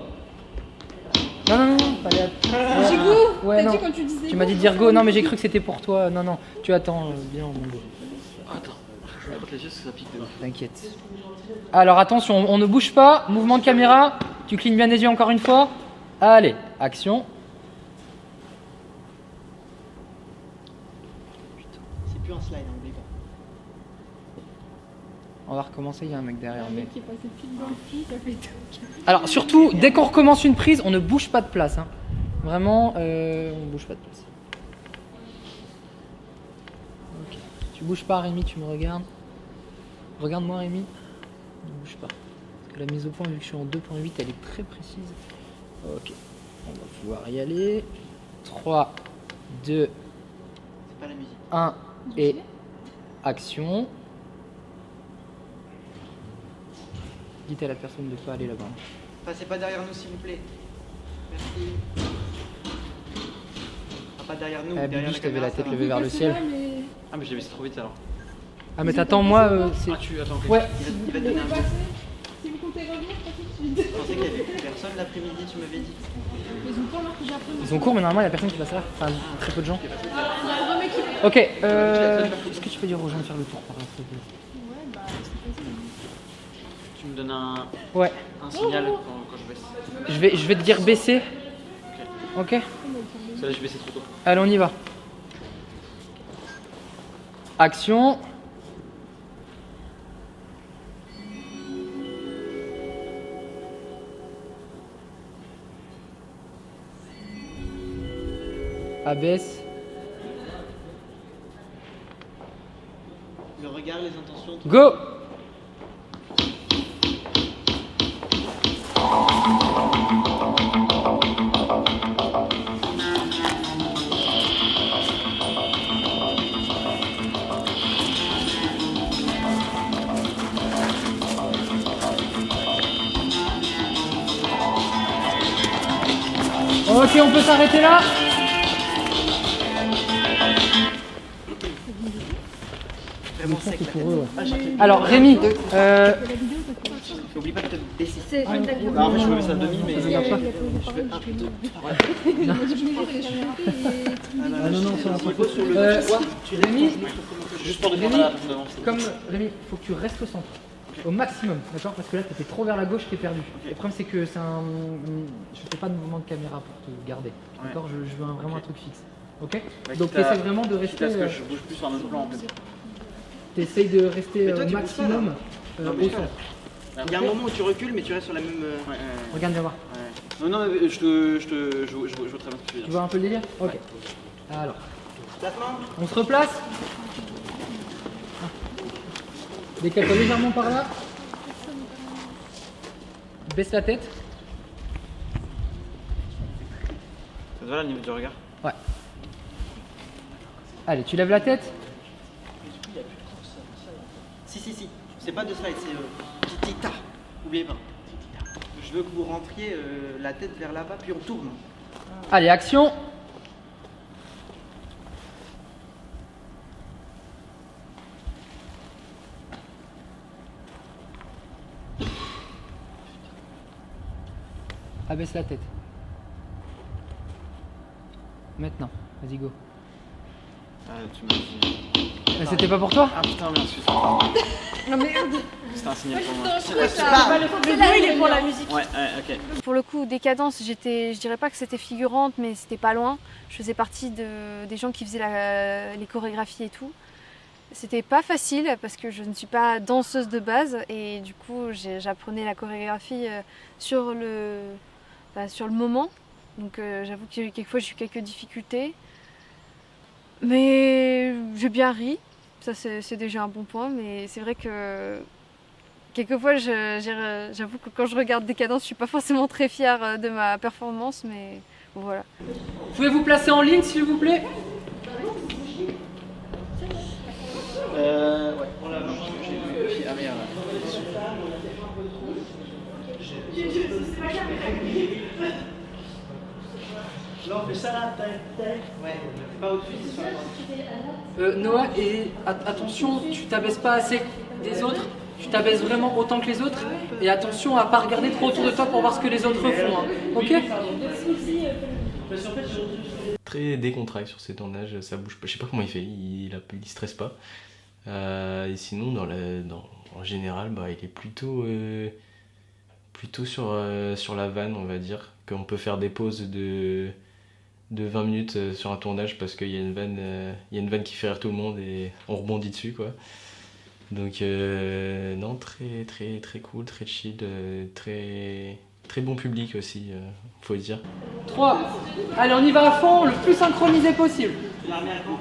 Non, fallait. Dis go. Ouais, T'as non. dit quand tu disais Tu m'as dit de dire go. Non, mais j'ai cru que c'était pour toi. Non, tu attends bien mon go. attends, je vais mettre les yeux parce que ça pique de ouf. T'inquiète. Alors attention, on ne bouge pas. Mouvement de caméra. Tu clignes bien les yeux encore une fois. Allez, action. C'est plus un slide, on oublie pas. On va recommencer, il y a un mec derrière. Le mec qui est passé pile dans le fil, ça fait tout. Alors surtout, dès qu'on recommence une prise, on ne bouge pas de place. Hein. Vraiment, on ne bouge pas de place. Ok. Tu bouges pas, Rémi, tu me regardes. Regarde-moi, Rémi. Ne bouge pas. Parce que la mise au point, vu que je suis en 2.8, elle est très précise. Ok. On va pouvoir y aller. 3, 2, C'est pas la musique. 1 et action. Dites à la personne de ne pas aller là-bas. Passez pas derrière nous, s'il vous plaît. Merci. Pas derrière nous, derrière Bibi, je t'avais caméra, la tête ça va. levée vers le ciel. Ah, mais je l'ai laissé trop vite alors. Ah mais t'attends, moi, c'est... Ah, tu attends, ok. Ouais. Il va te donner un coup. Si vous comptez revenir, pas tout de suite. Je pensais qu'il y avait plus personne l'après-midi, tu m'avais dit. Ils ont pas l'heure que j'apprends. Ils ont cours, mais normalement, il n'y a personne qui va ça. Enfin, très peu de gens. Il y a un vrai mec qui fait. Ok, est-ce que tu peux dire aux gens de faire le tour par là, s'il te plaît? Ouais, bah c'est facile. Tu me donnes un Ouais, signal quand je baisse. je vais te dire baisser. Ok? Parce que là, je baissé trop tôt. Allez, on y va. Action. Abaisse. Le regard, les intentions. tout. Go! Ok, on peut s'arrêter là. Vraiment sec. C'est pour eux, ouais. Ah, j'ai- Alors Rémi, Oublie pas de te baisser. C'est une tête de Bah, en fait, je me mets ça à demi, mais. regarde pas. Ah non, c'est un peu Sur le poids, tu Rémi, Juste pour défendre la personne devant. comme Rémi, faut que tu restes au centre, au maximum, d'accord? Parce que là, t'étais trop vers la gauche, t'es perdu. Le problème, c'est que c'est un, je fais pas de mouvement de caméra pour te garder, d'accord? Je veux vraiment un truc fixe, ok? Donc t'essaies vraiment de rester, Parce que je bouge plus sur un autre plan en fait. t'essayes de rester Mais toi, au tu bouges pas, maximum Non, au mais centre. Il y a un moment où tu recules, mais tu restes sur la même. Regarde bien voir. Non, non, mais je vois très bien ce que tu veux Tu dire. vois un peu le délire? Ok. Alors, Placement. on se replace. Décale-toi légèrement par là. Baisse la tête. Ça te va là, au niveau du regard? Ouais. Allez, tu lèves la tête. Si. C'est pas de slide, c'est titita. N'oubliez pas. Je veux que vous rentriez la tête vers là-bas, puis on tourne. Allez, action. Abaisse la tête. Maintenant, vas-y go. Ah, tu m'as dit. C'était pas pour toi? Ah putain, merde, excuse-moi. Non merde. C'était un signal pour moi. Le deux, il est pour la musique. Ouais, ok. Pour le coup, Décadence, je dirais pas que c'était figurante, mais c'était pas loin. Je faisais partie des gens qui faisaient les chorégraphies et tout. C'était pas facile parce que je ne suis pas danseuse de base et du coup j'apprenais la chorégraphie sur le moment. Donc j'avoue que quelquefois j'ai eu quelques difficultés. Mais j'ai bien ri, ça c'est déjà un bon point, mais c'est vrai que quelquefois j'avoue que quand je regarde Décadence, je suis pas forcément très fière de ma performance, mais bon, voilà. Pouvez-vous placer en ligne s'il vous plaît? Ouais. Oh là, non, j'ai vu. Ah merde. Là, on fait ça là, ouais, pas au-dessus, c'est sur la droite. Noah, et attention, tu t'abaisses pas assez des autres, tu t'abaisses vraiment autant que les autres, et attention à pas regarder trop autour de toi pour voir ce que les autres font, hein. Ok? Très décontracté sur ses tournages, ça bouge pas. Je sais pas comment il fait, il stresse pas. Et sinon, en général, bah, il est plutôt sur la vanne, on va dire. Qu'on peut faire des pauses de 20 minutes sur un tournage parce qu'il y a une vanne qui fait rire tout le monde et on rebondit dessus, quoi. Donc non, très très très cool, très chill, très très bon public aussi, faut le dire. 3. Allez, on y va à fond, le plus synchronisé possible. Tu la remets à quand?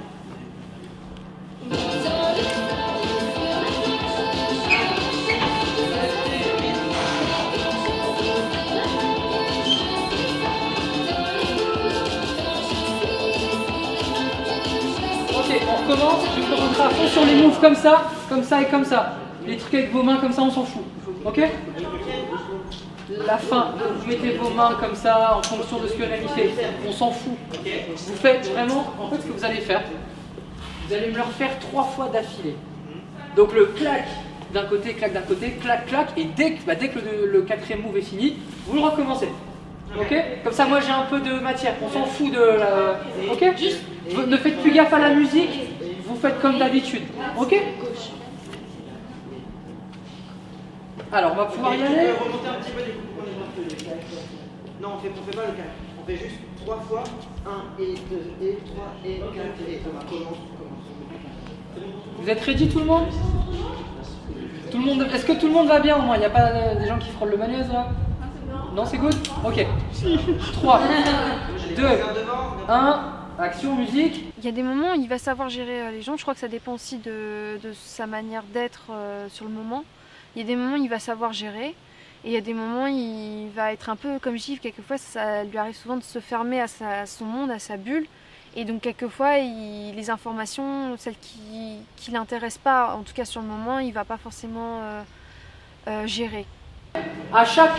Ok, on recommence, je vais rentrer à fond sur les moves comme ça et comme ça. Les trucs avec vos mains comme ça, on s'en fout. Ok? La fin, vous mettez vos mains comme ça en fonction de ce que Rémi fait. On s'en fout. Vous faites vraiment, en fait, ce que vous allez faire, vous allez me le refaire 3 fois d'affilée. Donc le clac d'un côté, clac d'un côté, clac, clac, et dès que le quatrième move est fini, vous le recommencez. Ok? Comme ça, moi j'ai un peu de matière. On s'en fout de la. Ok? Ne faites plus gaffe à la musique, vous faites comme d'habitude. Ok? Alors, on va pouvoir y aller. Remonter un petit peu des coups qu'on est voir que non, on fait pas le 4. On fait juste 3 fois. 1 et 2 et 3 et 4 et on commence. Vous êtes ready tout le monde? Est-ce que tout le monde va bien au moins? Il n'y a pas des gens qui frôlent le malaise là? Non, c'est good? Ok. 3, 2, 1, action, musique. Il y a des moments où il va savoir gérer les gens, je crois que ça dépend aussi de sa manière d'être sur le moment. Il y a des moments où il va savoir gérer, et il y a des moments où il va être un peu comme Gilles, quelquefois ça lui arrive souvent de se fermer à son monde, à sa bulle, et donc quelquefois les informations, celles qui l'intéressent pas, en tout cas sur le moment, il va pas forcément gérer. À chaque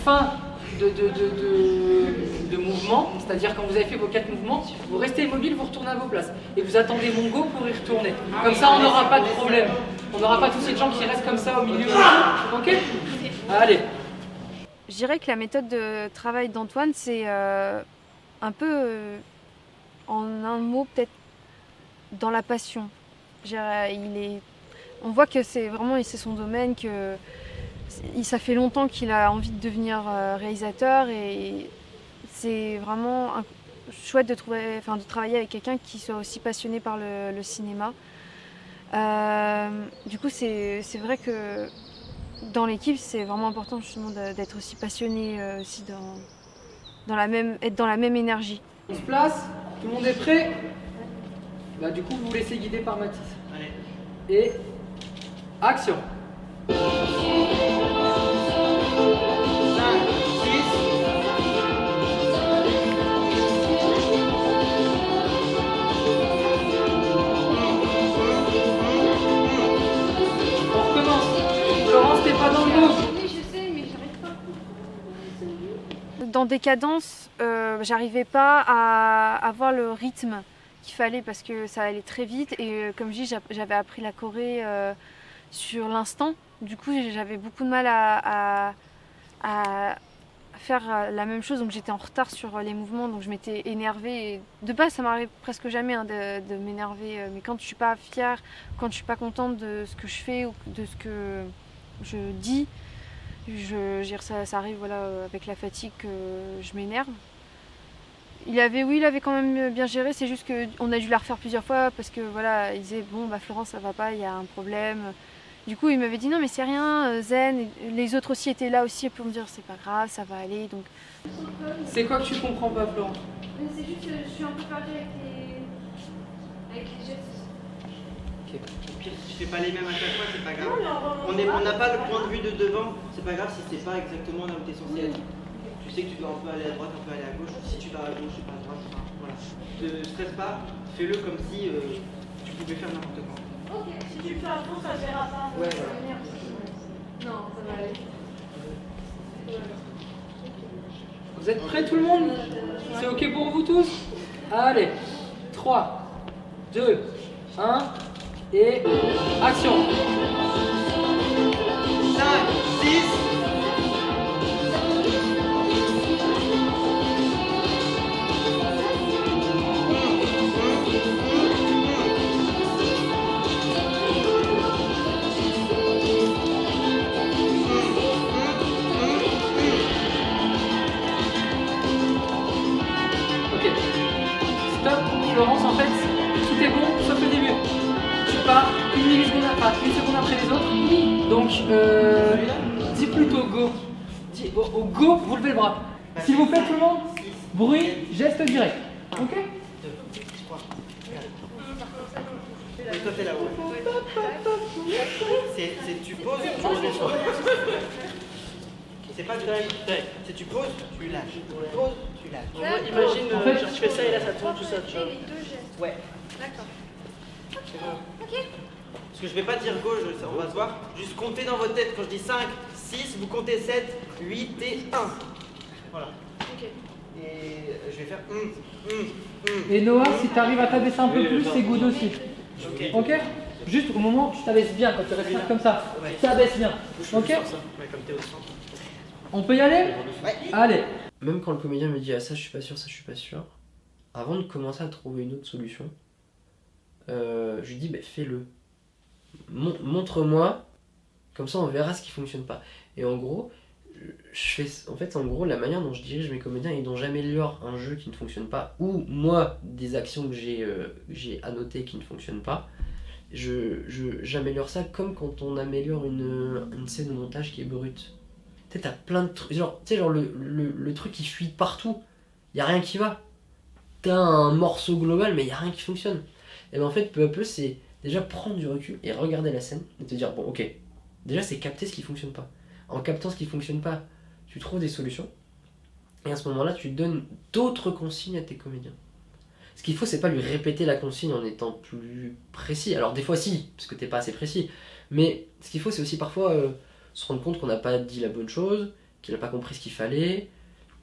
fin de mouvement, c'est-à-dire quand vous avez fait vos 4 mouvements, vous restez immobile, vous retournez à vos places. Et vous attendez mon go pour y retourner. Comme ça, on n'aura pas de problème. On n'aura pas tous ces gens qui restent comme ça au milieu. Ok? Allez. Je dirais que la méthode de travail d'Antoine, c'est un peu, en un mot, peut-être dans la passion. Je dirais, on voit que c'est son domaine, que ça fait longtemps qu'il a envie de devenir réalisateur, et c'est vraiment chouette de travailler avec quelqu'un qui soit aussi passionné par le cinéma. Du coup, c'est vrai que dans l'équipe, c'est vraiment important justement d'être aussi passionné, aussi être dans la même énergie. On se place, tout le monde est prêt. Bah, du coup, vous vous laissez guider par Mathis. Allez. Et action. 5, 6. On recommence. Florence, t'es pas dans le dos. Oui, je sais, mais j'arrive pas. Dans des cadences, j'arrivais pas à avoir le rythme qu'il fallait parce que ça allait très vite et comme je dis, j'avais appris la choré sur l'instant. Du coup, j'avais beaucoup de mal à faire la même chose, donc j'étais en retard sur les mouvements, donc je m'étais énervée. Et de base, ça m'arrive presque jamais de m'énerver, mais quand je suis pas fière, quand je suis pas contente de ce que je fais ou de ce que je dis, ça arrive voilà, avec la fatigue que je m'énerve. Il avait quand même bien géré, c'est juste qu'on a dû la refaire plusieurs fois parce que voilà, il disait bon bah Florence ça va pas, il y a un problème. Du coup il m'avait dit non mais c'est rien, zen. Et les autres aussi étaient là aussi pour me dire c'est pas grave, ça va aller. Donc C'est quoi que tu comprends pas, Florence? Mais c'est juste que je suis un peu perdue avec les gestes. Au pire, si je fais pas les mêmes à chaque fois, c'est pas grave. On n'a pas le point de vue de devant, c'est pas grave si c'est pas exactement là où tu es censé être. Tu sais que tu dois un peu aller à droite, un peu aller à gauche. Si tu vas à gauche et pas à droite, enfin, voilà. Ne stresse pas, fais-le comme si tu pouvais faire n'importe quoi. Ok, si tu fais un tour, ça ne verra pas. Ouais, voilà. Non, ça va aller. Vous êtes prêts tout le monde? C'est ok pour vous tous? Allez, 3, 2, 1, et action. 5, 6. Ok. Stop, Florence, en fait, tout est bon, sauf le début. Tu pars une seconde après les autres. Donc, dis plutôt go. Dis au go, vous levez le bras. S'il vous plaît, tout le monde, bruit, geste direct. Ok? 2, 3, 4. Et toi, t'es là-haut. C'est tu poses, tu redescends. C'est pas du c'est tu poses, tu lâches. Tu poses, tu lâches. Imagine, En fait, genre, tu fais ça et là ça tourne tout seul, tu vois. Les deux gestes. Ouais. D'accord. Parce que je vais pas dire go, on va se voir. Juste comptez dans votre tête. Quand je dis 5, 6, vous comptez 7, 8 et 1. Voilà. Ok. Et je vais faire Et Noah, si tu arrives à t'abaisser un peu plus, c'est good aussi. Ok? Juste au moment où tu t'abaisses bien, quand tu restes comme ça. Ouais. Tu t'abaisses bien. Ok? Ouais, comme t'es au centre. On peut y aller? Ouais. Allez. Même quand le comédien me dit ah ça je suis pas sûr, ça je suis pas sûr, avant de commencer à trouver une autre solution, je lui dis bah, fais-le. Montre-moi, comme ça on verra ce qui fonctionne pas. Et en gros, en gros la manière dont je dirige mes comédiens et dont j'améliore un jeu qui ne fonctionne pas, ou moi des actions que j'ai annotées qui ne fonctionnent pas, j'améliore ça comme quand on améliore une scène de montage qui est brute. Tu sais, t'as plein de trucs, genre le truc qui fuit partout, y a rien qui va. T'as un morceau global, mais y a rien qui fonctionne. Et ben en fait, peu à peu, c'est déjà prendre du recul et regarder la scène et te dire bon, ok, déjà c'est capter ce qui fonctionne pas. En captant ce qui fonctionne pas, tu trouves des solutions. Et à ce moment-là, tu donnes d'autres consignes à tes comédiens. Ce qu'il faut, c'est pas lui répéter la consigne en étant plus précis. Alors des fois si, parce que t'es pas assez précis. Mais ce qu'il faut, c'est aussi parfois se rendre compte qu'on n'a pas dit la bonne chose, qu'il n'a pas compris ce qu'il fallait,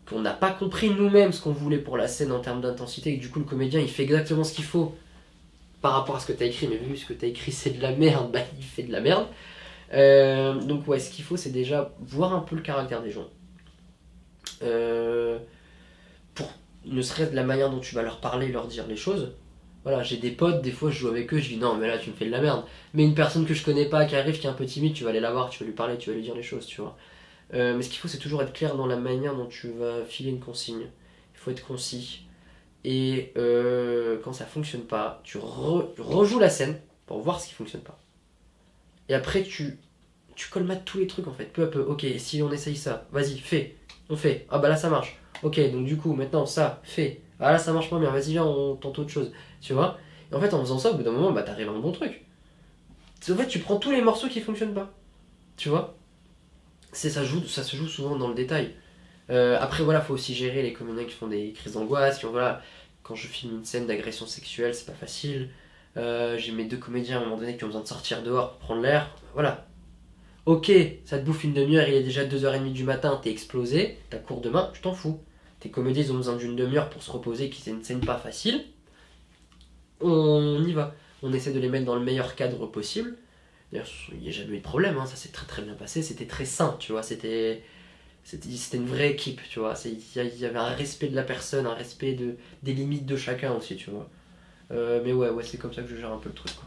qu'on n'a pas compris nous-mêmes ce qu'on voulait pour la scène en termes d'intensité, et que du coup le comédien il fait exactement ce qu'il faut par rapport à ce que t'as écrit, mais vu ce que t'as écrit c'est de la merde, bah il fait de la merde. Donc ouais, ce qu'il faut c'est déjà voir un peu le caractère des gens. Pour ne serait-ce de la manière dont tu vas leur parler, leur dire les choses. Voilà, j'ai des potes, des fois je joue avec eux, je dis non mais là tu me fais de la merde. Mais une personne que je connais pas, qui arrive, qui est un peu timide, tu vas aller la voir, tu vas lui parler, tu vas lui dire les choses, tu vois. Mais ce qu'il faut c'est toujours être clair dans la manière dont tu vas filer une consigne. Il faut être concis. Et quand ça fonctionne pas, tu rejoues la scène pour voir ce qui fonctionne pas. Et après tu tu colmates tous les trucs en fait, peu à peu. Ok, si on essaye ça, vas-y, fais, on fait. Ah bah là ça marche. Ok, donc du coup, maintenant ça, fais. Ah là ça marche pas bien, vas-y, viens, on tente autre chose. Tu vois? Et en fait, en faisant ça, au bout d'un moment, bah t'arrives à un bon truc. En fait, tu prends tous les morceaux qui fonctionnent pas. Tu vois? Ça se joue souvent dans le détail. Après, voilà, faut aussi gérer les comédiens qui font des crises d'angoisse. Voilà, quand je filme une scène d'agression sexuelle, c'est pas facile. J'ai mes 2 comédiens à un moment donné qui ont besoin de sortir dehors pour prendre l'air. Voilà. Ok, ça te bouffe une demi-heure, il est déjà 2h30 du matin, t'es explosé, t'as cours demain, tu t'en fous. Tes comédiens, ils ont besoin d'une demi-heure pour se reposer, qui c'est une scène pas facile. On y va. On essaie de les mettre dans le meilleur cadre possible. D'ailleurs, il n'y a jamais eu de problème, hein. Ça s'est très très bien passé, c'était très sain, tu vois, c'était une vraie équipe, tu vois, il y avait un respect de la personne, un respect des limites de chacun aussi, tu vois. Mais ouais, c'est comme ça que je gère un peu le truc, quoi.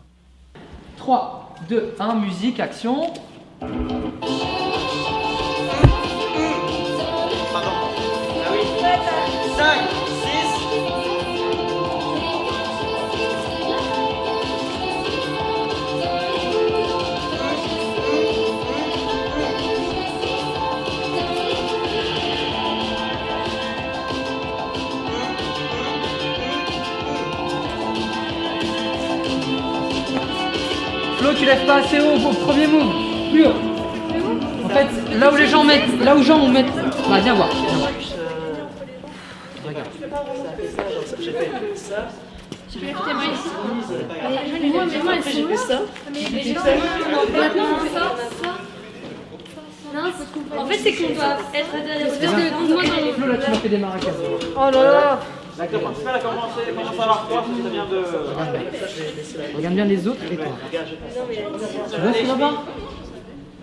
3, 2, 1, musique, action. Pardon. Ah oui. 5, Flo, tu lèves pas assez haut au premier move. Plus haut. En fait, là où les gens mettent, là où gens mettent. Bah, viens voir. Regarde. Ça fait ça, genre ça. J'ai fait ça. Tu lèves tes mains ici. Mais moi, elles sont là. ça. Maintenant, on fait ça. Non, en fait, c'est qu'on doit être derrière. Parce que moi, dans Flo, là, tu m'as fait des maracas. Oh là là. L'acteur principal a commencé à avoir 3, ça vient de. Regarde bien les autres et toi. Tu vois ce qu'il va bien?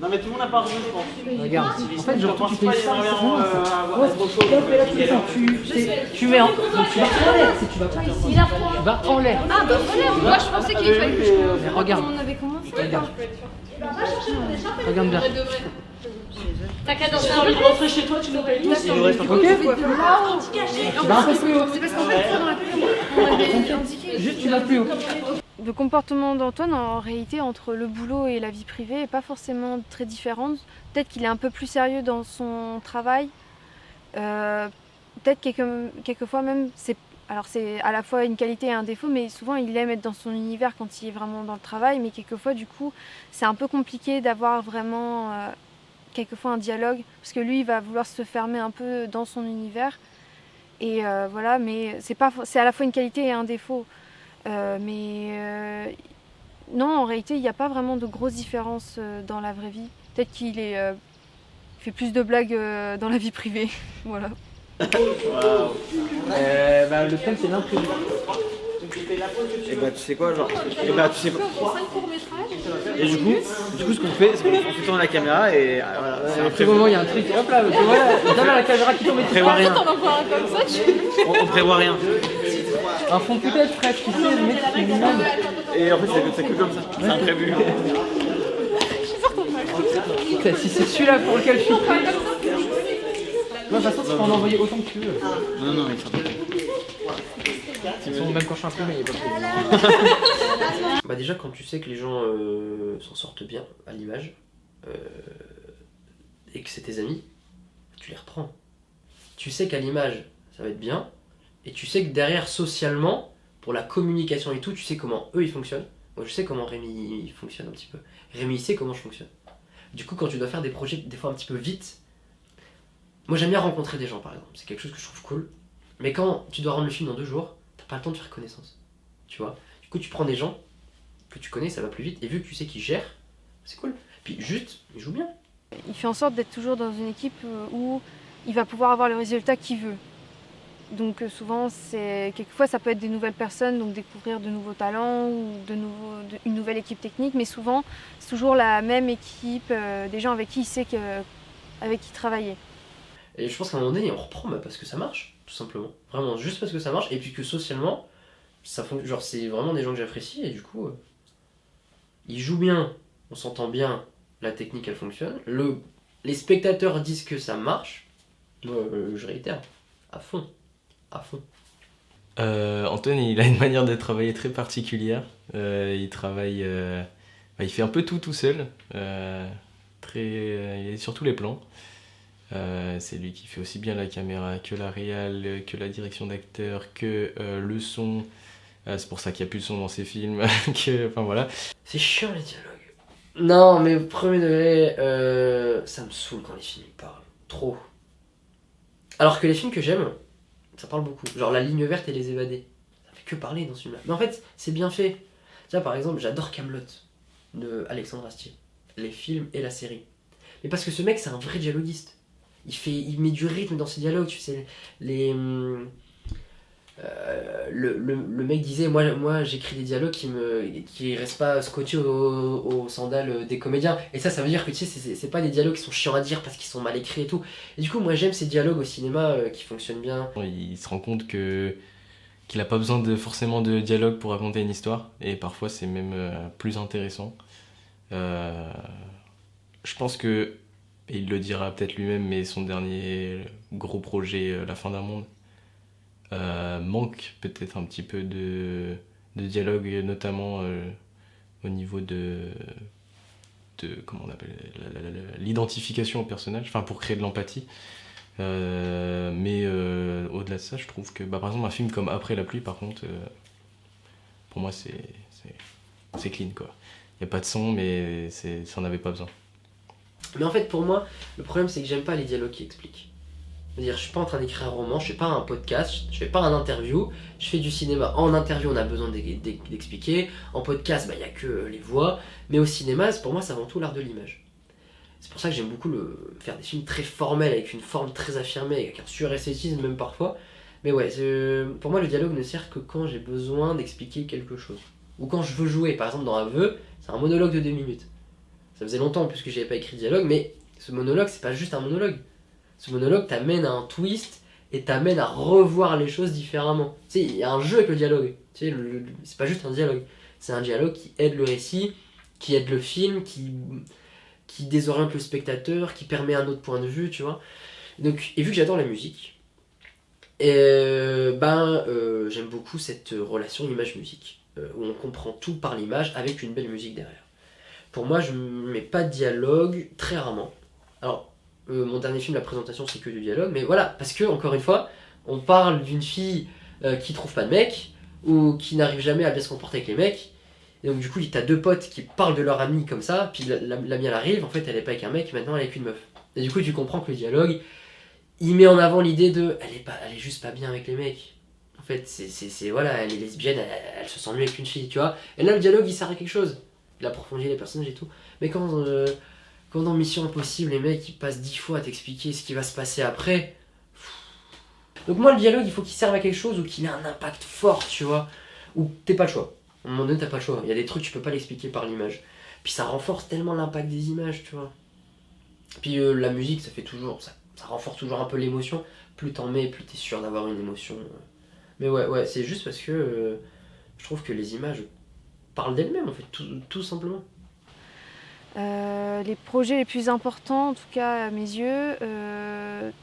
Non, mais tout le monde n'a pas revu, je pense. Regarde. En fait, genre, toi, tu fais Il ça. aimerait bien avoir autre chose. Et là, tu descends. Tu mets en. Donc, tu vas en l'air. Si tu vas pas ici, il a froid. tu vas en l'air. Ah, bah voilà. Moi, je pensais qu'il fallait que je commence. Mais regarde. On avait commencé. Regarde. Regarde bien. T'as qu'à danser. J'ai envie de rentrer chez toi, tu nous payes tous. Il nous reste un peu. Ok? Tu vas un peu plus haut. C'est parce qu'en fait, dans la pub, on avait indiqué. Juste, tu vas plus haut. Le comportement d'Antoine, en réalité, entre le boulot et la vie privée, n'est pas forcément très différent. Peut-être qu'il est un peu plus sérieux dans son travail. Peut-être quelquefois même, c'est à la fois une qualité et un défaut, mais souvent il aime être dans son univers quand il est vraiment dans le travail. Mais quelquefois, du coup, c'est un peu compliqué d'avoir vraiment quelquefois un dialogue, parce que lui, il va vouloir se fermer un peu dans son univers. Et voilà, mais c'est à la fois une qualité et un défaut. Non, en réalité, il n'y a pas vraiment de grosses différences dans la vraie vie. Peut-être qu'il fait plus de blagues dans la vie privée. Voilà. Bah, le thème, c'est l'imprévu. Et bah, tu sais quoi, genre. Et bah, tu sais quoi. Et du coup, ce qu'on fait, c'est qu'on tourne la caméra et. Voilà, c'est À un moment, il y a un truc, et hop là, voilà, donne à la caméra qui tombe et On prévoit rien. Comme ça, On prévoit rien. un fond peut-être presque, tu sais, le mec qui est lui-même. Et en fait, c'est que comme ça. C'est imprévu. Putain, si c'est celui-là pour lequel je suis pris. De toute façon, tu peux en envoyer autant que tu veux. Non, mais ça va. Même quand je suis imprimé, il est pas plus. Bah déjà, quand tu sais que les gens s'en sortent bien à l'image, et que c'est tes amis, tu les reprends. Tu sais qu'à l'image, ça va être bien, et tu sais que derrière, socialement, pour la communication et tout, tu sais comment eux, ils fonctionnent. Moi, je sais comment Rémi, il fonctionne un petit peu. Rémi, il sait comment je fonctionne. Du coup, quand tu dois faire des projets, des fois un petit peu vite, moi, j'aime bien rencontrer des gens, par exemple. C'est quelque chose que je trouve cool. Mais quand tu dois rendre le film dans 2 jours, t'as pas le temps de faire connaissance. Tu vois? Du coup, tu prends des gens que tu connais, ça va plus vite, et vu que tu sais qu'ils gèrent, c'est cool. Puis juste, ils jouent bien. Il fait en sorte d'être toujours dans une équipe où il va pouvoir avoir le résultat qu'il veut. Donc souvent, quelquefois ça peut être des nouvelles personnes, donc découvrir de nouveaux talents ou une nouvelle équipe technique, mais souvent c'est toujours la même équipe, des gens avec qui il sait avec qui travailler. Et je pense qu'à un moment donné, on reprend parce que ça marche, tout simplement. Vraiment, juste parce que ça marche, et puis que socialement, genre c'est vraiment des gens que j'apprécie, et du coup, ils jouent bien, on s'entend bien, la technique elle fonctionne, les spectateurs disent que ça marche, moi je réitère, à fond. Antoine, il a une manière de travailler très particulière. Il travaille, il fait un peu tout seul. il est sur tous les plans. C'est lui qui fait aussi bien la caméra que la réal, que la direction d'acteur, que le son. C'est pour ça qu'il n'y a plus de son dans ses films. Enfin voilà. C'est chiant les dialogues. Non, mais au premier degré, ça me saoule quand les films parlent. Trop. Alors que les films que j'aime, ça parle beaucoup. Genre La Ligne Verte et Les Évadés. Ça fait que parler dans ce film-là. Mais en fait, c'est bien fait. Tu vois, par exemple, j'adore Kaamelott de Alexandre Astier. Les films et la série. Mais parce que ce mec, c'est un vrai dialoguiste. Il met du rythme dans ses dialogues, tu sais. Le mec disait, moi j'écris des dialogues qui restent pas scotchés aux sandales des comédiens. Et ça veut dire que tu sais, c'est pas des dialogues qui sont chiants à dire parce qu'ils sont mal écrits et tout. Et du coup, moi j'aime ces dialogues au cinéma qui fonctionnent bien. Il se rend compte qu'il a pas besoin forcément de dialogue pour raconter une histoire. Et parfois c'est même plus intéressant. Je pense que, et il le dira peut-être lui-même, mais son dernier gros projet, La fin d'un monde, manque peut-être un petit peu de dialogue, notamment au niveau de comment on appelle, l'identification au personnage, enfin pour créer de l'empathie. Mais au-delà de ça, je trouve que par exemple un film comme Après la pluie, par contre, pour moi c'est clean quoi. Il n'y a pas de son, mais ça n'en avait pas besoin. Mais en fait, pour moi, le problème c'est que j'aime pas les dialogues qui expliquent. C'est-à-dire, je suis pas en train d'écrire un roman, je fais pas un podcast, je fais pas un interview, je fais du cinéma. En interview, on a besoin d'expliquer. En podcast, il y a que les voix. Mais au cinéma, pour moi, c'est avant tout l'art de l'image. C'est pour ça que j'aime beaucoup faire des films très formels, avec une forme très affirmée, avec un suresthétisme même parfois. Mais ouais, pour moi, le dialogue ne sert que quand j'ai besoin d'expliquer quelque chose. Ou quand je veux jouer. Par exemple, dans Aveu, c'est un monologue de 2 minutes. Ça faisait longtemps en plus que j'avais pas écrit de dialogue, mais ce monologue, c'est pas juste un monologue. Ce monologue t'amène à un twist et t'amène à revoir les choses différemment. Tu sais, il y a un jeu avec le dialogue. Tu sais, c'est pas juste un dialogue. C'est un dialogue qui aide le récit, qui aide le film, qui désoriente le spectateur, qui permet un autre point de vue, tu vois. Donc, et vu que j'adore la musique, j'aime beaucoup cette relation image-musique, où on comprend tout par l'image avec une belle musique derrière. Pour moi, je mets pas de dialogue, très rarement. Alors, mon dernier film, La Présentation, c'est que du dialogue, mais voilà, parce que, encore une fois, on parle d'une fille qui trouve pas de mec, ou qui n'arrive jamais à bien se comporter avec les mecs, et donc du coup, t'as 2 potes qui parlent de leur ami comme ça, puis la mienne elle arrive, en fait, elle est pas avec un mec, maintenant elle est avec une meuf. Et du coup, tu comprends que le dialogue, il met en avant l'idée de, elle est juste pas bien avec les mecs. En fait, voilà, elle est lesbienne, elle se sent mieux avec une fille, tu vois. Et là, le dialogue, il sert à quelque chose. Il approfondit les personnages et tout. Mais quand dans Mission Impossible, les mecs ils passent 10 fois à t'expliquer ce qui va se passer après. Donc moi le dialogue il faut qu'il serve à quelque chose ou qu'il ait un impact fort, tu vois. Ou t'es pas le choix. À un moment donné t'as pas le choix. Il y a des trucs tu peux pas l'expliquer par l'image. Puis ça renforce tellement l'impact des images, tu vois. Puis la musique ça fait toujours, ça renforce toujours un peu l'émotion. Plus t'en mets, plus t'es sûr d'avoir une émotion. Mais ouais, c'est juste parce que je trouve que les images parlent d'elles-mêmes en fait, tout simplement. Les projets les plus importants, en tout cas à mes yeux,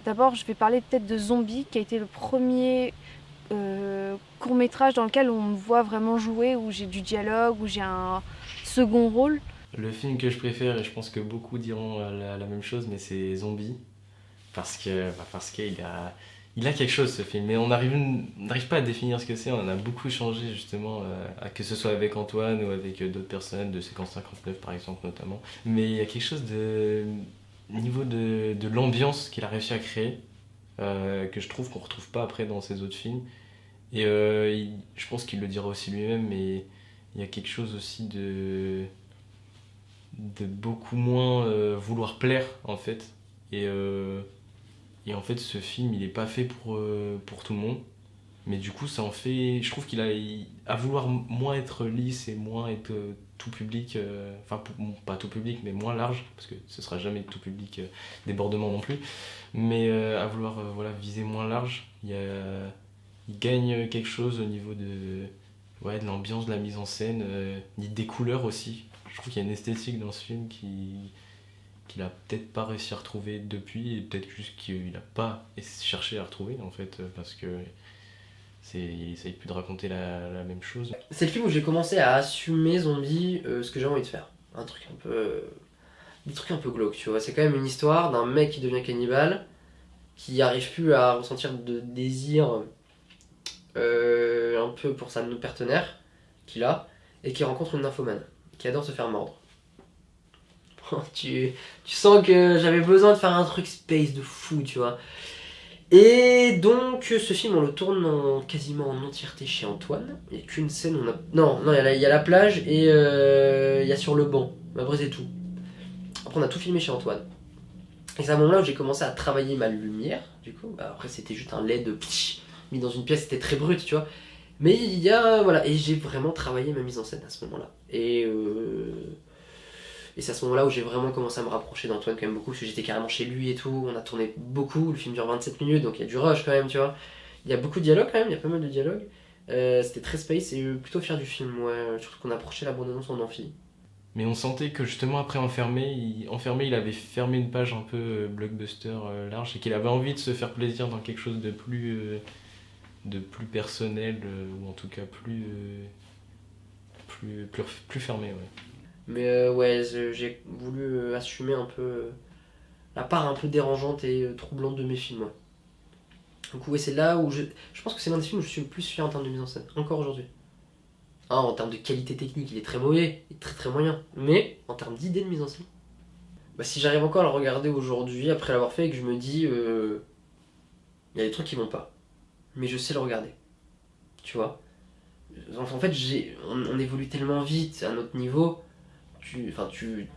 d'abord je vais parler peut-être de Zombie, qui a été le premier court-métrage dans lequel on me voit vraiment jouer, où j'ai du dialogue, où j'ai un second rôle. Le film que je préfère, et je pense que beaucoup diront la même chose, mais c'est Zombie, parce qu'il a quelque chose ce film, mais on n'arrive pas à définir ce que c'est. On en a beaucoup changé justement, que ce soit avec Antoine ou avec d'autres personnes de Séquence 59 par exemple notamment. Mais il y a quelque chose au niveau de l'ambiance qu'il a réussi à créer, que je trouve qu'on ne retrouve pas après dans ses autres films. Et je pense qu'il le dira aussi lui-même, mais il y a quelque chose aussi de beaucoup moins vouloir plaire en fait. Et en fait, ce film, il est pas fait pour tout le monde. Mais du coup, ça en fait... Je trouve qu'il à vouloir moins être lisse et moins être tout public... pas tout public, mais moins large, parce que ce sera jamais tout public débordement non plus. Mais à vouloir viser moins large, il gagne quelque chose au niveau de l'ambiance, de la mise en scène, des couleurs aussi. Je trouve qu'il y a une esthétique dans ce film qu'il a peut-être pas réussi à retrouver depuis, et peut-être juste qu'il n'a pas cherché à retrouver en fait, parce que il essaye plus de raconter la même chose. C'est le film où j'ai commencé à assumer Zombie ce que j'ai envie de faire. Un truc un peu des trucs un peu glauques, tu vois. C'est quand même une histoire d'un mec qui devient cannibale, qui arrive plus à ressentir de désir un peu pour sa partenaire qu'il a, et qui rencontre une nymphomane, qui adore se faire mordre. tu sens que j'avais besoin de faire un truc space de fou, tu vois. Et donc ce film on le tourne quasiment en entièreté chez Antoine. Il n'y a qu'une scène où on a... Non, il y a la plage et il y a sur le banc. Après c'est tout. Après on a tout filmé chez Antoine. Et c'est à un moment là où j'ai commencé à travailler ma lumière. Du coup, après c'était juste un LED mis dans une pièce, c'était très brut, tu vois. Mais il y a... Voilà, et j'ai vraiment travaillé ma mise en scène à ce moment-là. Et c'est à ce moment-là où j'ai vraiment commencé à me rapprocher d'Antoine quand même beaucoup, parce que j'étais carrément chez lui et tout, on a tourné beaucoup, le film dure 27 minutes, donc il y a du rush quand même, tu vois. Il y a beaucoup de dialogues quand même, il y a pas mal de dialogues. C'était très space et plutôt fier du film, ouais, surtout qu'on approchait la bande-annonce en amphi. Mais on sentait que justement après Enfermé, il avait fermé une page un peu blockbuster large et qu'il avait envie de se faire plaisir dans quelque chose de plus personnel, ou en tout cas plus fermé, ouais. Mais ouais, j'ai voulu assumer un peu la part un peu dérangeante et troublante de mes films. Ouais. Donc ouais, c'est là où je pense que c'est l'un des films où je suis le plus fier en termes de mise en scène, encore aujourd'hui. En termes de qualité technique, il est très mauvais, il est très très moyen. Mais en termes d'idée de mise en scène, si j'arrive encore à le regarder aujourd'hui, après l'avoir fait, et que je me dis, il y a des trucs qui vont pas. Mais je sais le regarder. Tu vois. En fait, on évolue tellement vite à notre niveau. Tu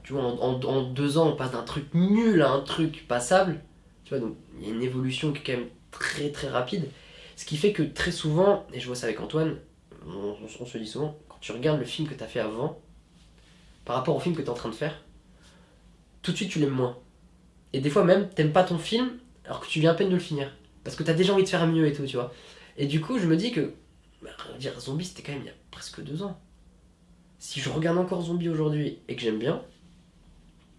vois, en 2 ans, on passe d'un truc nul à un truc passable. Tu vois, donc il y a une évolution qui est quand même très très rapide. Ce qui fait que très souvent, et je vois ça avec Antoine, on se dit souvent, quand tu regardes le film que tu as fait avant, par rapport au film que tu es en train de faire, tout de suite tu l'aimes moins. Et des fois même, t'aimes pas ton film alors que tu viens à peine de le finir. Parce que tu as déjà envie de faire mieux et tout, tu vois. Et du coup, je me dis que, dire Zombie, c'était quand même il y a presque 2 ans. Si je regarde encore Zombie aujourd'hui et que j'aime bien,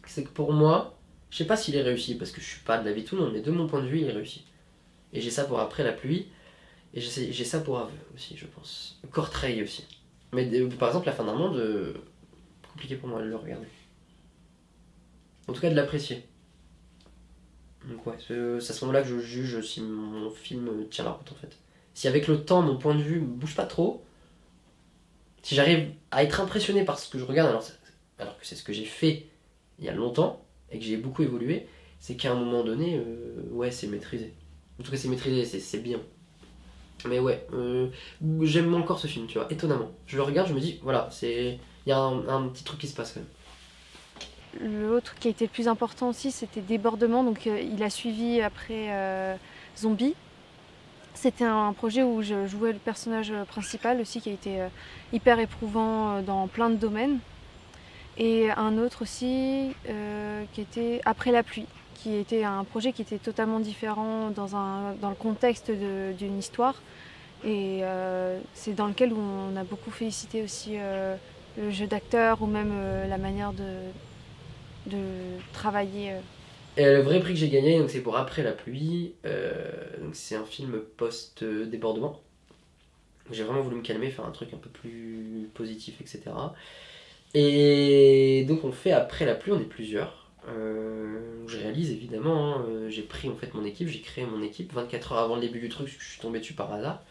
c'est que pour moi, je sais pas s'il est réussi, parce que je suis pas de l'avis de tout le monde, mais de mon point de vue, il est réussi. Et j'ai ça pour Après la pluie, et j'ai ça pour Aveu aussi, je pense. Cortreil aussi. Mais par exemple, La fin d'un monde, compliqué pour moi de le regarder. En tout cas, de l'apprécier. Donc ouais, c'est à ce moment-là que je juge si mon film tient la route en fait. Si avec le temps, mon point de vue bouge pas trop, si j'arrive à être impressionné par ce que je regarde, alors que c'est ce que j'ai fait il y a longtemps, et que j'ai beaucoup évolué, c'est qu'à un moment donné, ouais, c'est maîtrisé. En tout cas, c'est maîtrisé, c'est bien. Mais ouais, j'aime encore ce film, tu vois, étonnamment. Je le regarde, je me dis, voilà, il y a un petit truc qui se passe quand même. L'autre qui a été le plus important aussi, c'était Débordement, donc il a suivi après Zombie. C'était un projet où je jouais le personnage principal aussi, qui a été hyper éprouvant dans plein de domaines. Et un autre aussi qui était Après la pluie, qui était un projet qui était totalement différent dans le contexte d'une histoire. Et c'est dans lequel où on a beaucoup félicité aussi le jeu d'acteur ou même la manière de travailler. Et le vrai prix que j'ai gagné, donc c'est pour Après la pluie. Donc c'est un film post-débordement. J'ai vraiment voulu me calmer, faire un truc un peu plus positif, etc. Et donc on fait Après la pluie, on est plusieurs. Je réalise évidemment, j'ai pris en fait mon équipe, j'ai créé mon équipe 24 heures avant le début du truc, je suis tombé dessus par hasard.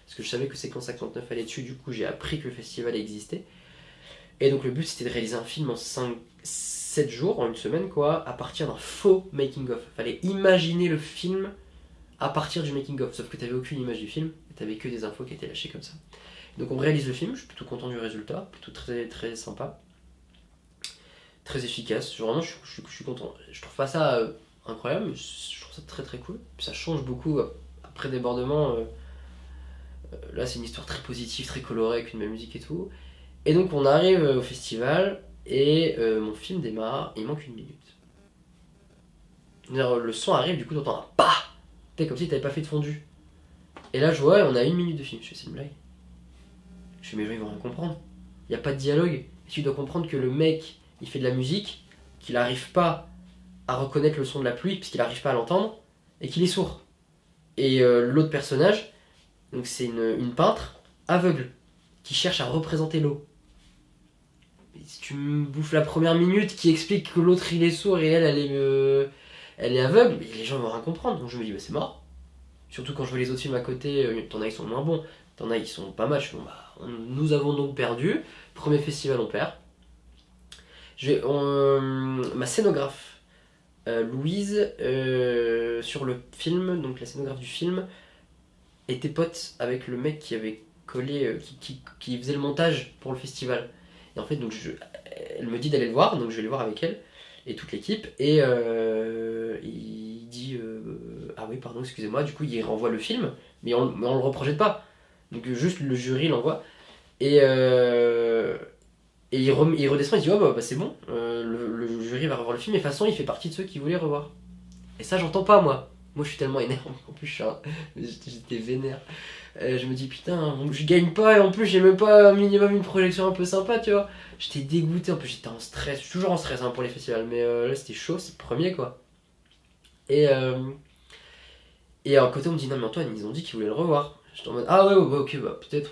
Parce que je savais que Séquence 59 allait dessus, du coup j'ai appris que le festival existait. Et donc le but c'était de réaliser un film en 7 jours, en une semaine quoi, à partir d'un faux making-of. Fallait imaginer le film à partir du making-of, sauf que t'avais aucune image du film, et t'avais que des infos qui étaient lâchées comme ça. Donc on réalise le film, je suis plutôt content du résultat, plutôt très très sympa, très efficace, vraiment je suis content. Je trouve pas ça incroyable, mais je trouve ça très très cool. Puis ça change beaucoup après Débordement. Là c'est une histoire très positive, très colorée, avec une belle musique et tout. Et donc on arrive au festival, et mon film démarre, et il manque 1 minute. Le son arrive, du coup t'entends un PAH. T'es comme si t'avais pas fait de fondu. Et là je vois, on a 1 minute de film, je fais c'est une blague. Je fais mais ils vont rien comprendre. Il n'y a pas de dialogue. Et tu dois comprendre que le mec, il fait de la musique, qu'il n'arrive pas à reconnaître le son de la pluie, puisqu'il n'arrive pas à l'entendre, et qu'il est sourd. Et l'autre personnage, donc c'est une peintre aveugle, qui cherche à représenter l'eau. si tu me bouffes la première minute qui explique que l'autre il est sourd et elle est aveugle, mais les gens vont rien comprendre. Donc je me dis, bah c'est mort. Surtout quand je vois les autres films à côté, t'en as ils sont moins bons, t'en as ils sont pas mal. Je fais, bon, bah, nous avons donc perdu. Premier festival, on perd. Ma scénographe, Louise, sur le film, donc la scénographe du film, était pote avec le mec qui avait collé, qui faisait le montage pour le festival. Et en fait, donc elle me dit d'aller le voir, donc je vais le voir avec elle et toute l'équipe. Et il dit ah oui, pardon, excusez-moi. Du coup, il renvoie le film, mais on le reprojette pas. Donc juste le jury l'envoie. Et il redescend, il dit oh bah c'est bon, le jury va revoir le film, et de toute façon, il fait partie de ceux qui voulaient revoir. Et ça, j'entends pas moi. Moi, je suis tellement énervé. En plus, j'étais vénère. Je me dis putain, je gagne pas, et en plus j'ai même pas un minimum une projection un peu sympa, tu vois. J'étais dégoûté, en plus j'étais en stress, je suis toujours en stress hein, pour les festivals, mais là c'était chaud, c'est le premier quoi. Et à côté on me dit non mais Antoine, ils ont dit qu'ils voulaient le revoir. J'étais en mode ah ouais, ok, bah peut-être,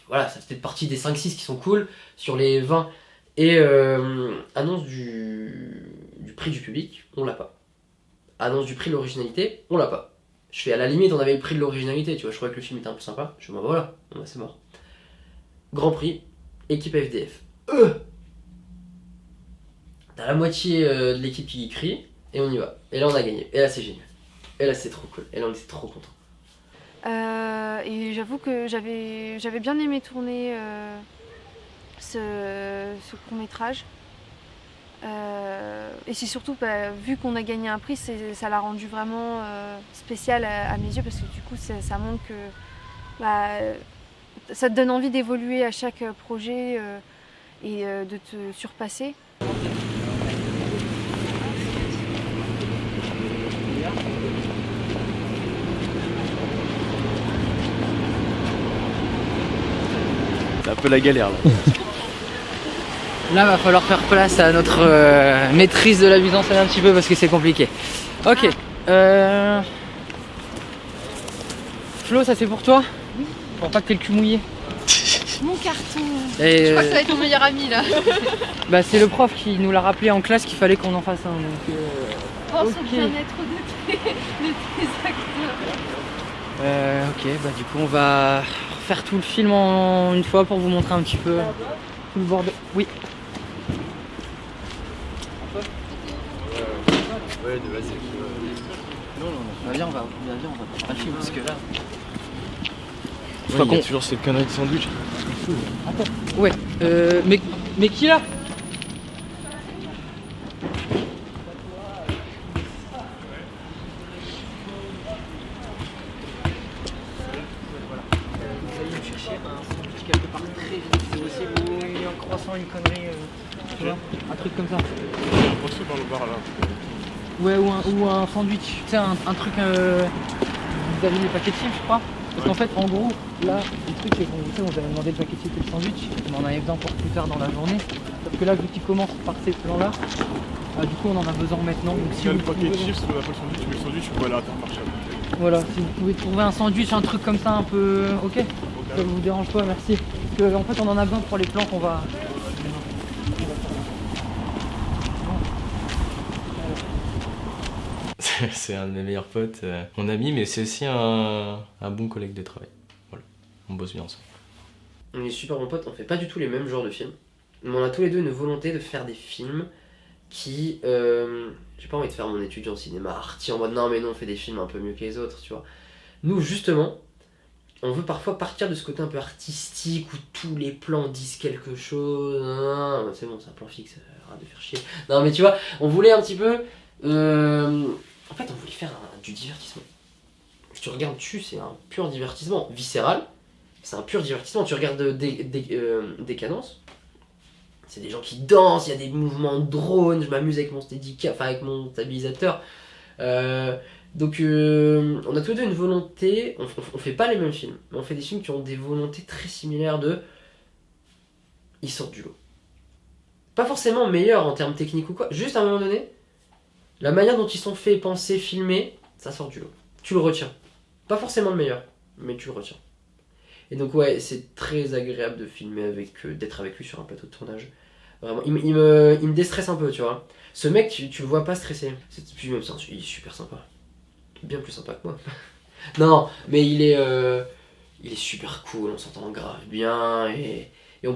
voilà, ça fait peut-être partie des 5-6 qui sont cool sur les 20. Et annonce du prix du public, on l'a pas. Annonce du prix de l'originalité, on l'a pas. Je fais à la limite, on avait le prix de l'originalité, tu vois, je trouvais que le film était un peu sympa. Je fais, bah voilà, bon, bah, c'est mort. Grand prix, équipe FDF. T'as la moitié de l'équipe qui crie, et on y va. Et là, on a gagné. Et là, c'est génial. Et là, c'est trop cool. Et là, on était trop contents. Et j'avoue que j'avais bien aimé tourner ce court-métrage. Et c'est surtout, vu qu'on a gagné un prix, ça l'a rendu vraiment spécial à mes yeux, parce que du coup ça montre que ça te donne envie d'évoluer à chaque projet et de te surpasser. C'est un peu la galère là. Là, va falloir faire place à notre maîtrise de la mise en scène un petit peu parce que c'est compliqué. Ok. Flo, ça c'est pour toi? Oui. Pour pas que t'aies le cul mouillé. Mon carton. Et, je crois que ça va être ton meilleur ami là. Bah c'est le prof qui nous l'a rappelé en classe qu'il fallait qu'on en fasse un. Donc, pense au bien-être de tes acteurs. Ok, bah du coup on va faire tout le film en une fois pour vous montrer un petit peu tout le bordel. Oui. Ouais, vas-y. Non. Viens, on va faire un film parce que là. Il y a toujours cette connerie de sandwich. Attends. Ouais. Mais qui là? Un croissant, une connerie, tu vois, un truc comme ça. Un croissant dans le bar là. Ouais, ou un sandwich, tu sais, un truc. Vous avez les paquets de chips, je crois. Parce qu'en fait, en gros, là, le truc c'est qu'on on vous avait demandé le paquet de chips et le sandwich, on en avait besoin pour plus tard dans la journée. Sauf que là, vu qu'il commence par ces plans-là, du coup, on en a besoin maintenant. Donc, si le paquet de chips, on n'a pas le sandwich, mais le sandwich, tu peux aller à Intermarché. Voilà, si vous pouvez trouver un sandwich, un truc comme ça, un peu. Ok. Ça vous dérange pas, merci. Parce que en fait on en a besoin pour les plans qu'on va. C'est un de mes meilleurs potes, mon ami, mais c'est aussi un bon collègue de travail. Voilà, on bosse bien ensemble. On est super bons potes, on fait pas du tout les mêmes genres de films. Mais on a tous les deux une volonté de faire des films qui... j'ai pas envie de faire mon étudiant en cinéma arty en mode non mais non on fait des films un peu mieux que les autres, tu vois. Nous justement, on veut parfois partir de ce côté un peu artistique où tous les plans disent quelque chose. Non, c'est bon, c'est un plan fixe, arrête de faire chier. Non mais tu vois, on voulait un petit peu... En fait, on voulait faire du divertissement. Tu regardes dessus, c'est un pur divertissement viscéral. C'est un pur divertissement. Tu regardes des cadences. C'est des gens qui dansent, il y a des mouvements de drone, je m'amuse avec mon steadicam, enfin avec mon stabilisateur. Donc on a tous les deux une volonté, on fait pas les mêmes films, mais on fait des films qui ont des volontés très similaires de... Ils sortent du lot. Pas forcément meilleurs en termes techniques ou quoi, juste à un moment donné, la manière dont ils sont faits, pensés, filmés, ça sort du lot. Tu le retiens. Pas forcément le meilleur, mais tu le retiens. Et donc ouais, c'est très agréable de filmer d'être avec lui sur un plateau de tournage. Vraiment, il me déstresse un peu, tu vois. Ce mec, tu le vois pas stressé. Puis même ça, il est super sympa. Bien plus sympa que moi. Non, mais il est super cool, on s'entend grave bien et on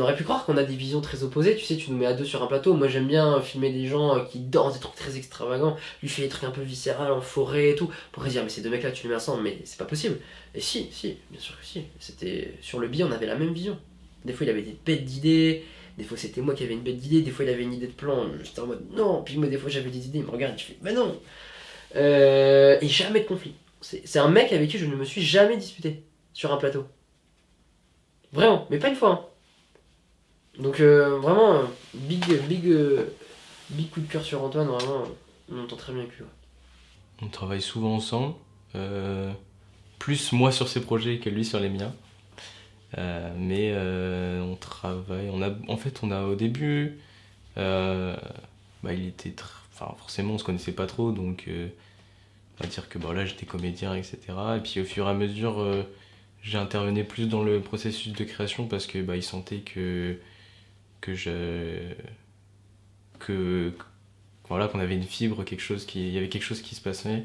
aurait pu croire qu'on a des visions très opposées, tu sais, tu nous mets à deux sur un plateau, moi j'aime bien filmer des gens qui dansent, des trucs très extravagants, lui fait des trucs un peu viscérales en forêt et tout, on pourrait dire mais ces deux mecs là tu les mets ensemble, mais c'est pas possible. Et si, bien sûr que si, c'était sur le billet on avait la même vision. Des fois il avait des bêtes d'idées, des fois c'était moi qui avais une bête d'idée, des fois il avait une idée de plan, j'étais en mode non, puis moi des fois j'avais des idées, il me regarde, je fais bah non. Et jamais de conflit. C'est un mec avec qui je ne me suis jamais disputé sur un plateau. Vraiment, mais pas une fois. Hein. Donc vraiment, big coup de cœur sur Antoine, vraiment, on entend très bien avec lui. Ouais. On travaille souvent ensemble, plus moi sur ses projets que lui sur les miens. Mais on travaille, on a au début, il était forcément on se connaissait pas trop, donc on va dire que là j'étais comédien, etc. Et puis au fur et à mesure, j'ai plus dans le processus de création parce que il sentait qu'on avait une fibre, il y avait quelque chose qui se passait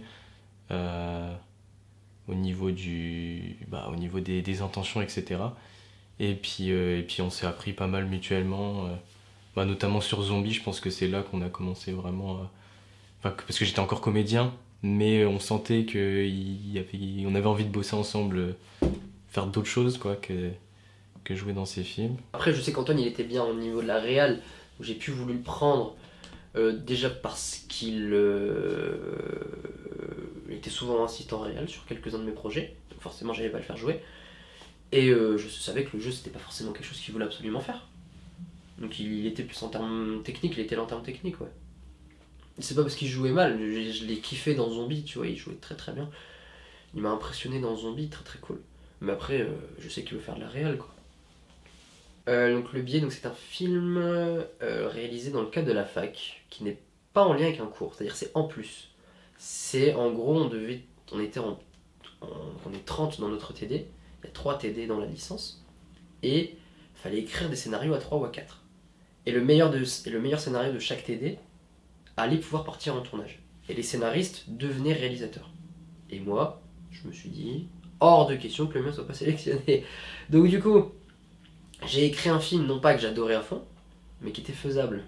au niveau des intentions, etc. Et puis on s'est appris pas mal mutuellement, notamment sur Zombie. Je pense que c'est là qu'on a commencé vraiment parce que j'étais encore comédien, mais on sentait qu'on avait envie de bosser ensemble, faire d'autres choses quoi, que jouer dans ces films. Après je sais qu'Antoine il était bien au niveau de la réal, où j'ai pu voulu le prendre déjà parce qu'il était souvent assistant réal sur quelques-uns de mes projets, donc forcément j'allais pas le faire jouer, et je savais que le jeu c'était pas forcément quelque chose qu'il voulait absolument faire, donc il était plus en termes techniques, il était là en termes techniques, ouais. C'est pas parce qu'il jouait mal, je l'ai kiffé dans Zombie, tu vois, il jouait très très bien, il m'a impressionné dans Zombie, très très cool, mais après je sais qu'il veut faire de la réal quoi. Donc Le Biais, c'est un film réalisé dans le cadre de la fac, qui n'est pas en lien avec un cours, c'est-à-dire c'est en plus. C'est en gros, on est 30 dans notre TD, il y a 3 TD dans la licence, et il fallait écrire des scénarios à 3 ou à 4. Et le meilleur scénario de chaque TD allait pouvoir partir en tournage. Et les scénaristes devenaient réalisateurs. Et moi, je me suis dit, hors de question que le mien soit pas sélectionné. Donc du coup, j'ai écrit un film, non pas que j'adorais à fond, mais qui était faisable.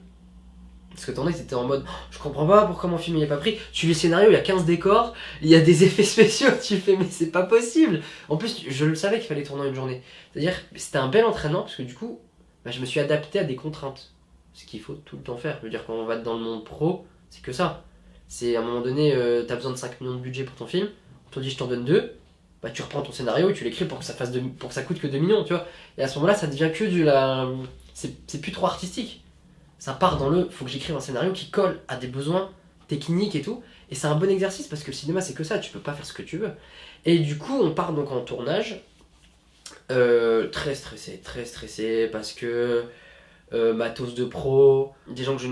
Parce que t'en as, c'était en mode, je comprends pas pourquoi mon film il est pas pris. Tu lis le scénario, il y a 15 décors, il y a des effets spéciaux, tu fais, mais c'est pas possible. En plus, je le savais qu'il fallait tourner en une journée. C'est-à-dire, c'était un bel entraînement, parce que du coup, je me suis adapté à des contraintes. Ce qu'il faut tout le temps faire. Je veux dire, quand on va dans le monde pro, c'est que ça. C'est à un moment donné, t'as besoin de 5 millions de budget pour ton film, on te dit je t'en donne 2. Tu reprends ton scénario et tu l'écris pour que ça coûte que 2 millions, tu vois. Et à ce moment-là, ça devient que c'est plus trop artistique. Ça part dans faut que j'écrive un scénario qui colle à des besoins techniques et tout. Et c'est un bon exercice parce que le cinéma, c'est que ça, tu peux pas faire ce que tu veux. Et du coup, on part donc en tournage, très stressé parce que matos de pro, des gens que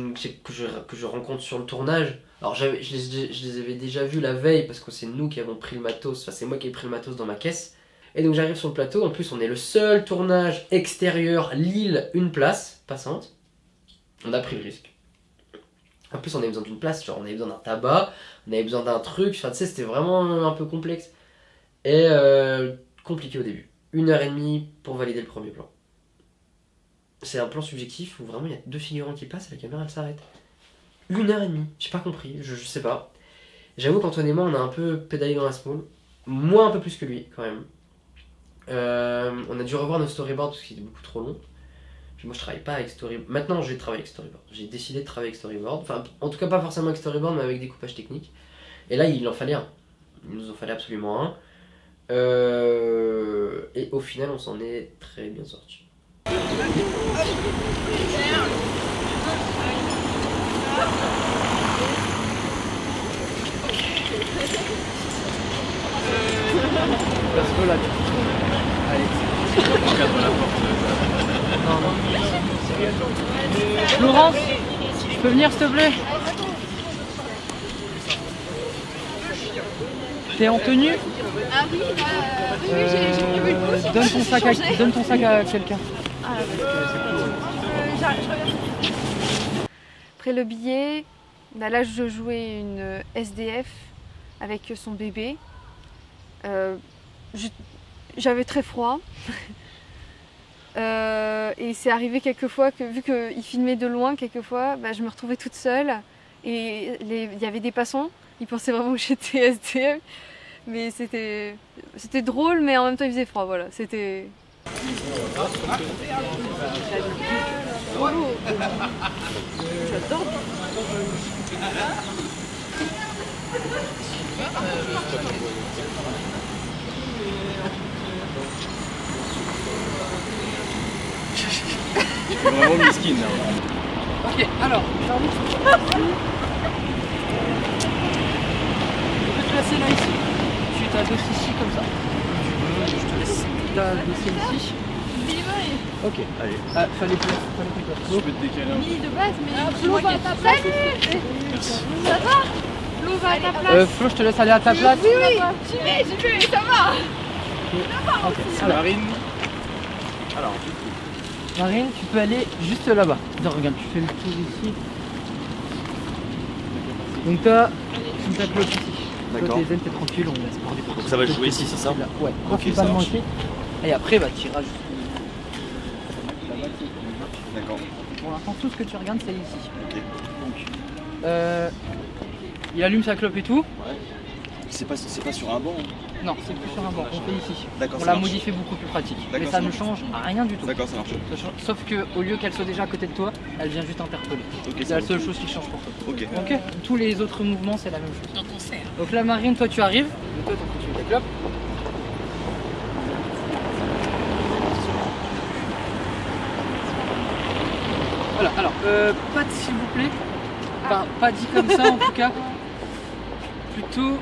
je rencontre sur le tournage. Alors je les avais déjà vus la veille parce que c'est nous qui avons pris le matos, c'est moi qui ai pris le matos dans ma caisse. Et donc j'arrive sur le plateau, en plus on est le seul tournage extérieur, Lille, une place passante. On a pris le risque. En plus on avait besoin d'une place, genre on avait besoin d'un tabac, on avait besoin d'un truc, tu sais, c'était vraiment un peu complexe. Et compliqué au début. 1h30 pour valider le premier plan. C'est un plan subjectif où vraiment il y a 2 figurants qui passent et la caméra elle s'arrête. 1h30, j'ai pas compris, je sais pas. J'avoue qu'Antoine et moi on a un peu pédalé dans la small. Moi un peu plus que lui quand même. On a dû revoir nos storyboards parce qu'il était beaucoup trop long. Puis moi je travaille pas avec storyboard. Maintenant je vais travailler avec storyboard. J'ai décidé de travailler avec storyboard. Enfin en tout cas pas forcément avec storyboard mais avec des coupages techniques. Et là il en fallait un. Il nous en fallait absolument un. Et au final on s'en est très bien sorti. Perso là. Allez. Encadre la porte. Non. Laurence, tu peux venir s'il te plaît? T'es en tenue? Ah oui, j'ai prévu le coup. Donne ton sac à quelqu'un. Ah, Après le billet, bah là je jouais une SDF avec son bébé. J'avais très froid. Et c'est arrivé quelquefois que vu qu'il filmait de loin quelquefois, bah, je me retrouvais toute seule et il y avait des passants, ils pensaient vraiment que j'étais SDF, mais c'était drôle mais en même temps il faisait froid, voilà, c'était... J'adore. Tu fais vraiment miskin là. Ok, alors, j'ai envie de te placer là ici. Tu t'adosses ici comme ça. Je te laisse t'adosser ici. Ok, allez. Ah, fallait plus. Je peux te décaler un peu. Ni de base, mais Flo va à ta place. Salut. Ça va? Flo va à ta place. Flo, je te laisse aller à ta place. Oui, j'y vais, ça va. Ok, C'est Marine. Alors, Marine, tu peux aller juste là-bas. Attends, regarde, tu fais le tour ici. Donc t'as ta clope ici. D'accord. Toi, t'es zen, t'es tranquille, on laisse parler. Donc ça va jouer ici, c'est ça? Ouais, principalement ici. Et après, bah, tu iras juste. D'accord. Pour l'instant, tout ce que tu regardes, c'est ici. Ok. Donc, il allume sa clope et tout. Ouais. C'est pas sur un banc? Non, c'est plus sur un banc, on fait ici. D'accord, On ça l'a marche. modifié beaucoup plus pratique. Mais D'accord, ça ça ne marche. change rien du tout. D'accord, ça marche. Sauf que au lieu qu'elle soit déjà à côté de toi, elle vient juste interpeller. Ok, C'est ça la va. seule chose qui change pour toi. Ok. Ok. Tous les autres mouvements, c'est la même chose. Dans ton cerf. Donc là, Marine, toi tu arrives. Donc toi, tu continues ta clope. Voilà, alors, pas de s'il vous plaît. Enfin, pas dit comme ça en tout cas. Plutôt.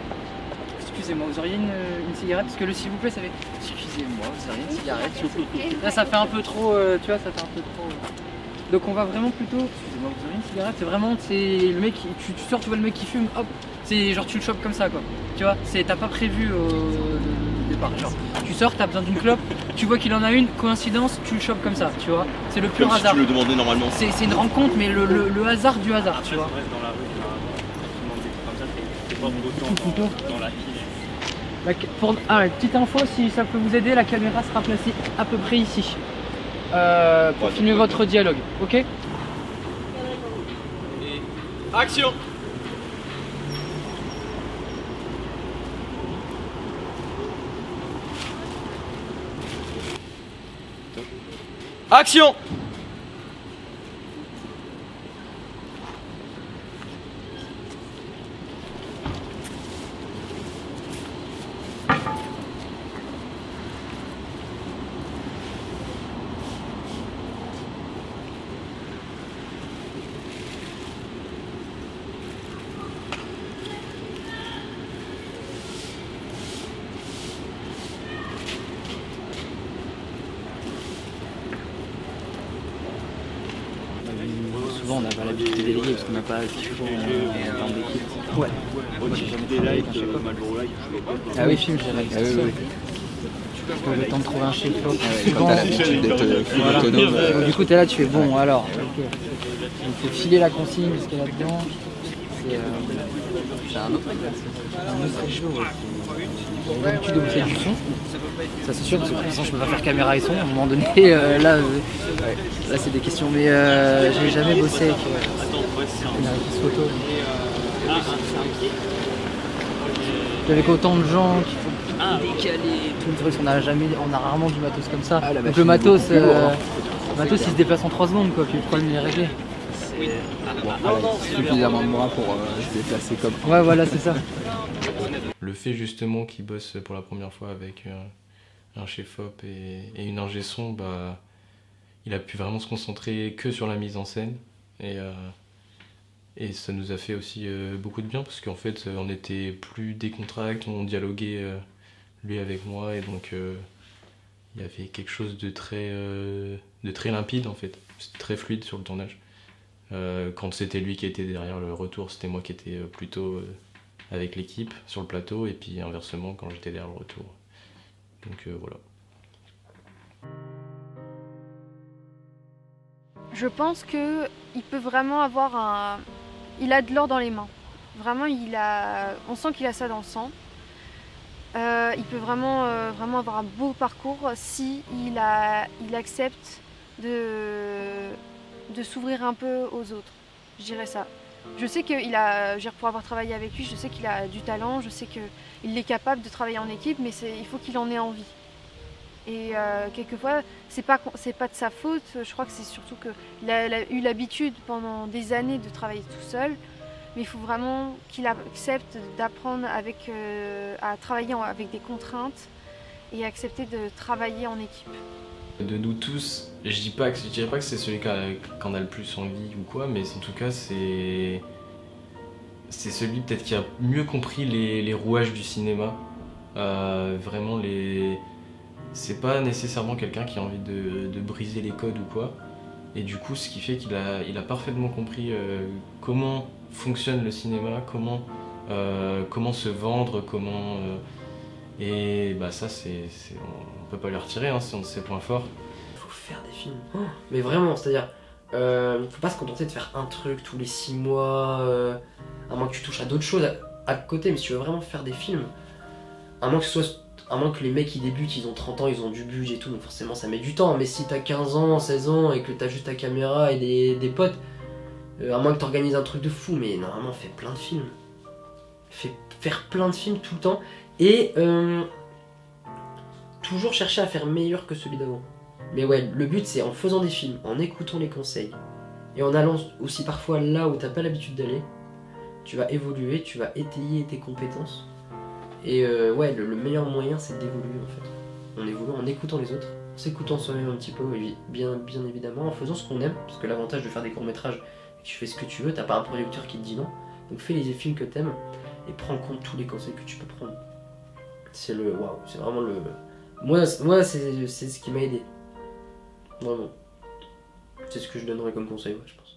Excusez-moi, vous auriez une cigarette? Parce que le s'il vous plaît, ça fait. Excusez-moi, vous auriez une cigarette? Là, ça fait un peu trop. Tu vois, ça fait un peu trop. Donc, on va vraiment plutôt. Excusez-moi, vous auriez une cigarette? C'est vraiment. C'est le mec. Tu sors, tu vois le mec qui fume, hop. C'est genre, tu le chopes comme ça, quoi. Tu vois, t'as pas prévu au départ. Genre, tu sors, t'as besoin d'une clope, tu vois qu'il en a une, coïncidence, tu le chopes comme ça, tu vois. C'est le pur Comme si hasard. tu le demandais normalement. C'est une rencontre, mais le hasard du hasard, tu vois. dans la rue, comme ça, t'es pas autant dans la Petite info, si ça peut vous aider, la caméra sera placée à peu près ici. Pour filmer votre dialogue, ok? Action! Action! Souvent on n'a pas l'habitude de déléguer parce qu'on n'a pas toujours un temps d'équipe. Ouais. Ah oui, film, j'ai réalisé ça. Parce que le temps de trouver un chef Quand t'as l'habitude d'être autonome. Donc, du coup, t'es là, tu fais bon, alors, ok. Il faut filer la consigne parce qu'il y a là-dedans. C'est un autre jeu. J'ai l'habitude de bosser du son. Ça, c'est sûr, parce que de toute façon, je peux pas faire caméra et son. À un moment donné, là, c'est des questions. Mais j'ai jamais bossé avec une artiste photo. Avec autant de gens qui font décaler tout le truc, on a rarement du matos comme ça. Donc le matos, il se déplace en 3 secondes quoi, puis le problème il est réglé. Suffisamment de bras pour se déplacer comme. Ouais voilà c'est ça. Le fait justement qu'il bosse pour la première fois avec un chef-op et une ingé son, bah, il a pu vraiment se concentrer que sur la mise en scène. Et ça nous a fait aussi beaucoup de bien parce qu'en fait on était plus décontracté, on dialoguait lui avec moi et donc il y avait quelque chose de très limpide en fait, c'était très fluide sur le tournage. Quand c'était lui qui était derrière le retour, c'était moi qui étais plutôt avec l'équipe sur le plateau et puis inversement quand j'étais derrière le retour. Donc voilà. Je pense qu'il peut vraiment avoir un... Il a de l'or dans les mains. Vraiment, on sent qu'il a ça dans le sang. Il peut vraiment avoir un beau parcours si il accepte de s'ouvrir un peu aux autres. Je dirais ça. Je sais pour avoir travaillé avec lui, je sais qu'il a du talent, je sais qu'il est capable de travailler en équipe, mais il faut qu'il en ait envie. Et quelquefois, c'est pas de sa faute, je crois que c'est surtout qu'il a eu l'habitude pendant des années de travailler tout seul, mais il faut vraiment qu'il accepte d'apprendre à travailler avec des contraintes et accepter de travailler en équipe. De nous tous, je dirais pas que c'est celui qui en a le plus envie ou quoi, mais en tout cas c'est celui peut-être qui a mieux compris les rouages du cinéma. Vraiment c'est pas nécessairement quelqu'un qui a envie de briser les codes ou quoi. Et du coup, ce qui fait qu'il a parfaitement compris comment fonctionne le cinéma, comment se vendre, et bah ça, on peut pas lui retirer, hein, c'est un de ses points forts. Il faut faire des films. Oh, mais vraiment, c'est-à-dire, faut pas se contenter de faire un truc tous les 6 mois, à moins que tu touches à d'autres choses à côté, mais si tu veux vraiment faire des films, à moins que les mecs qui débutent, ils ont 30 ans, ils ont du budget et tout, donc forcément ça met du temps. Mais si t'as 15 ans, 16 ans et que t'as juste ta caméra et des potes, à moins que t'organises un truc de fou, mais normalement fais plein de films. Faire plein de films tout le temps et toujours chercher à faire meilleur que celui d'avant. Mais ouais, le but c'est en faisant des films, en écoutant les conseils et en allant aussi parfois là où t'as pas l'habitude d'aller, tu vas évoluer, tu vas étayer tes compétences. Et ouais, le meilleur moyen c'est d'évoluer en fait. On évolue en écoutant les autres, en s'écoutant soi-même un petit peu, bien évidemment, en faisant ce qu'on aime, parce que l'avantage de faire des courts-métrages, tu fais ce que tu veux, t'as pas un producteur qui te dit non. Donc fais les films que t'aimes et prends en compte tous les conseils que tu peux prendre. C'est waouh, c'est vraiment le... Moi c'est ce qui m'a aidé. Vraiment. C'est ce que je donnerais comme conseil, ouais, je pense.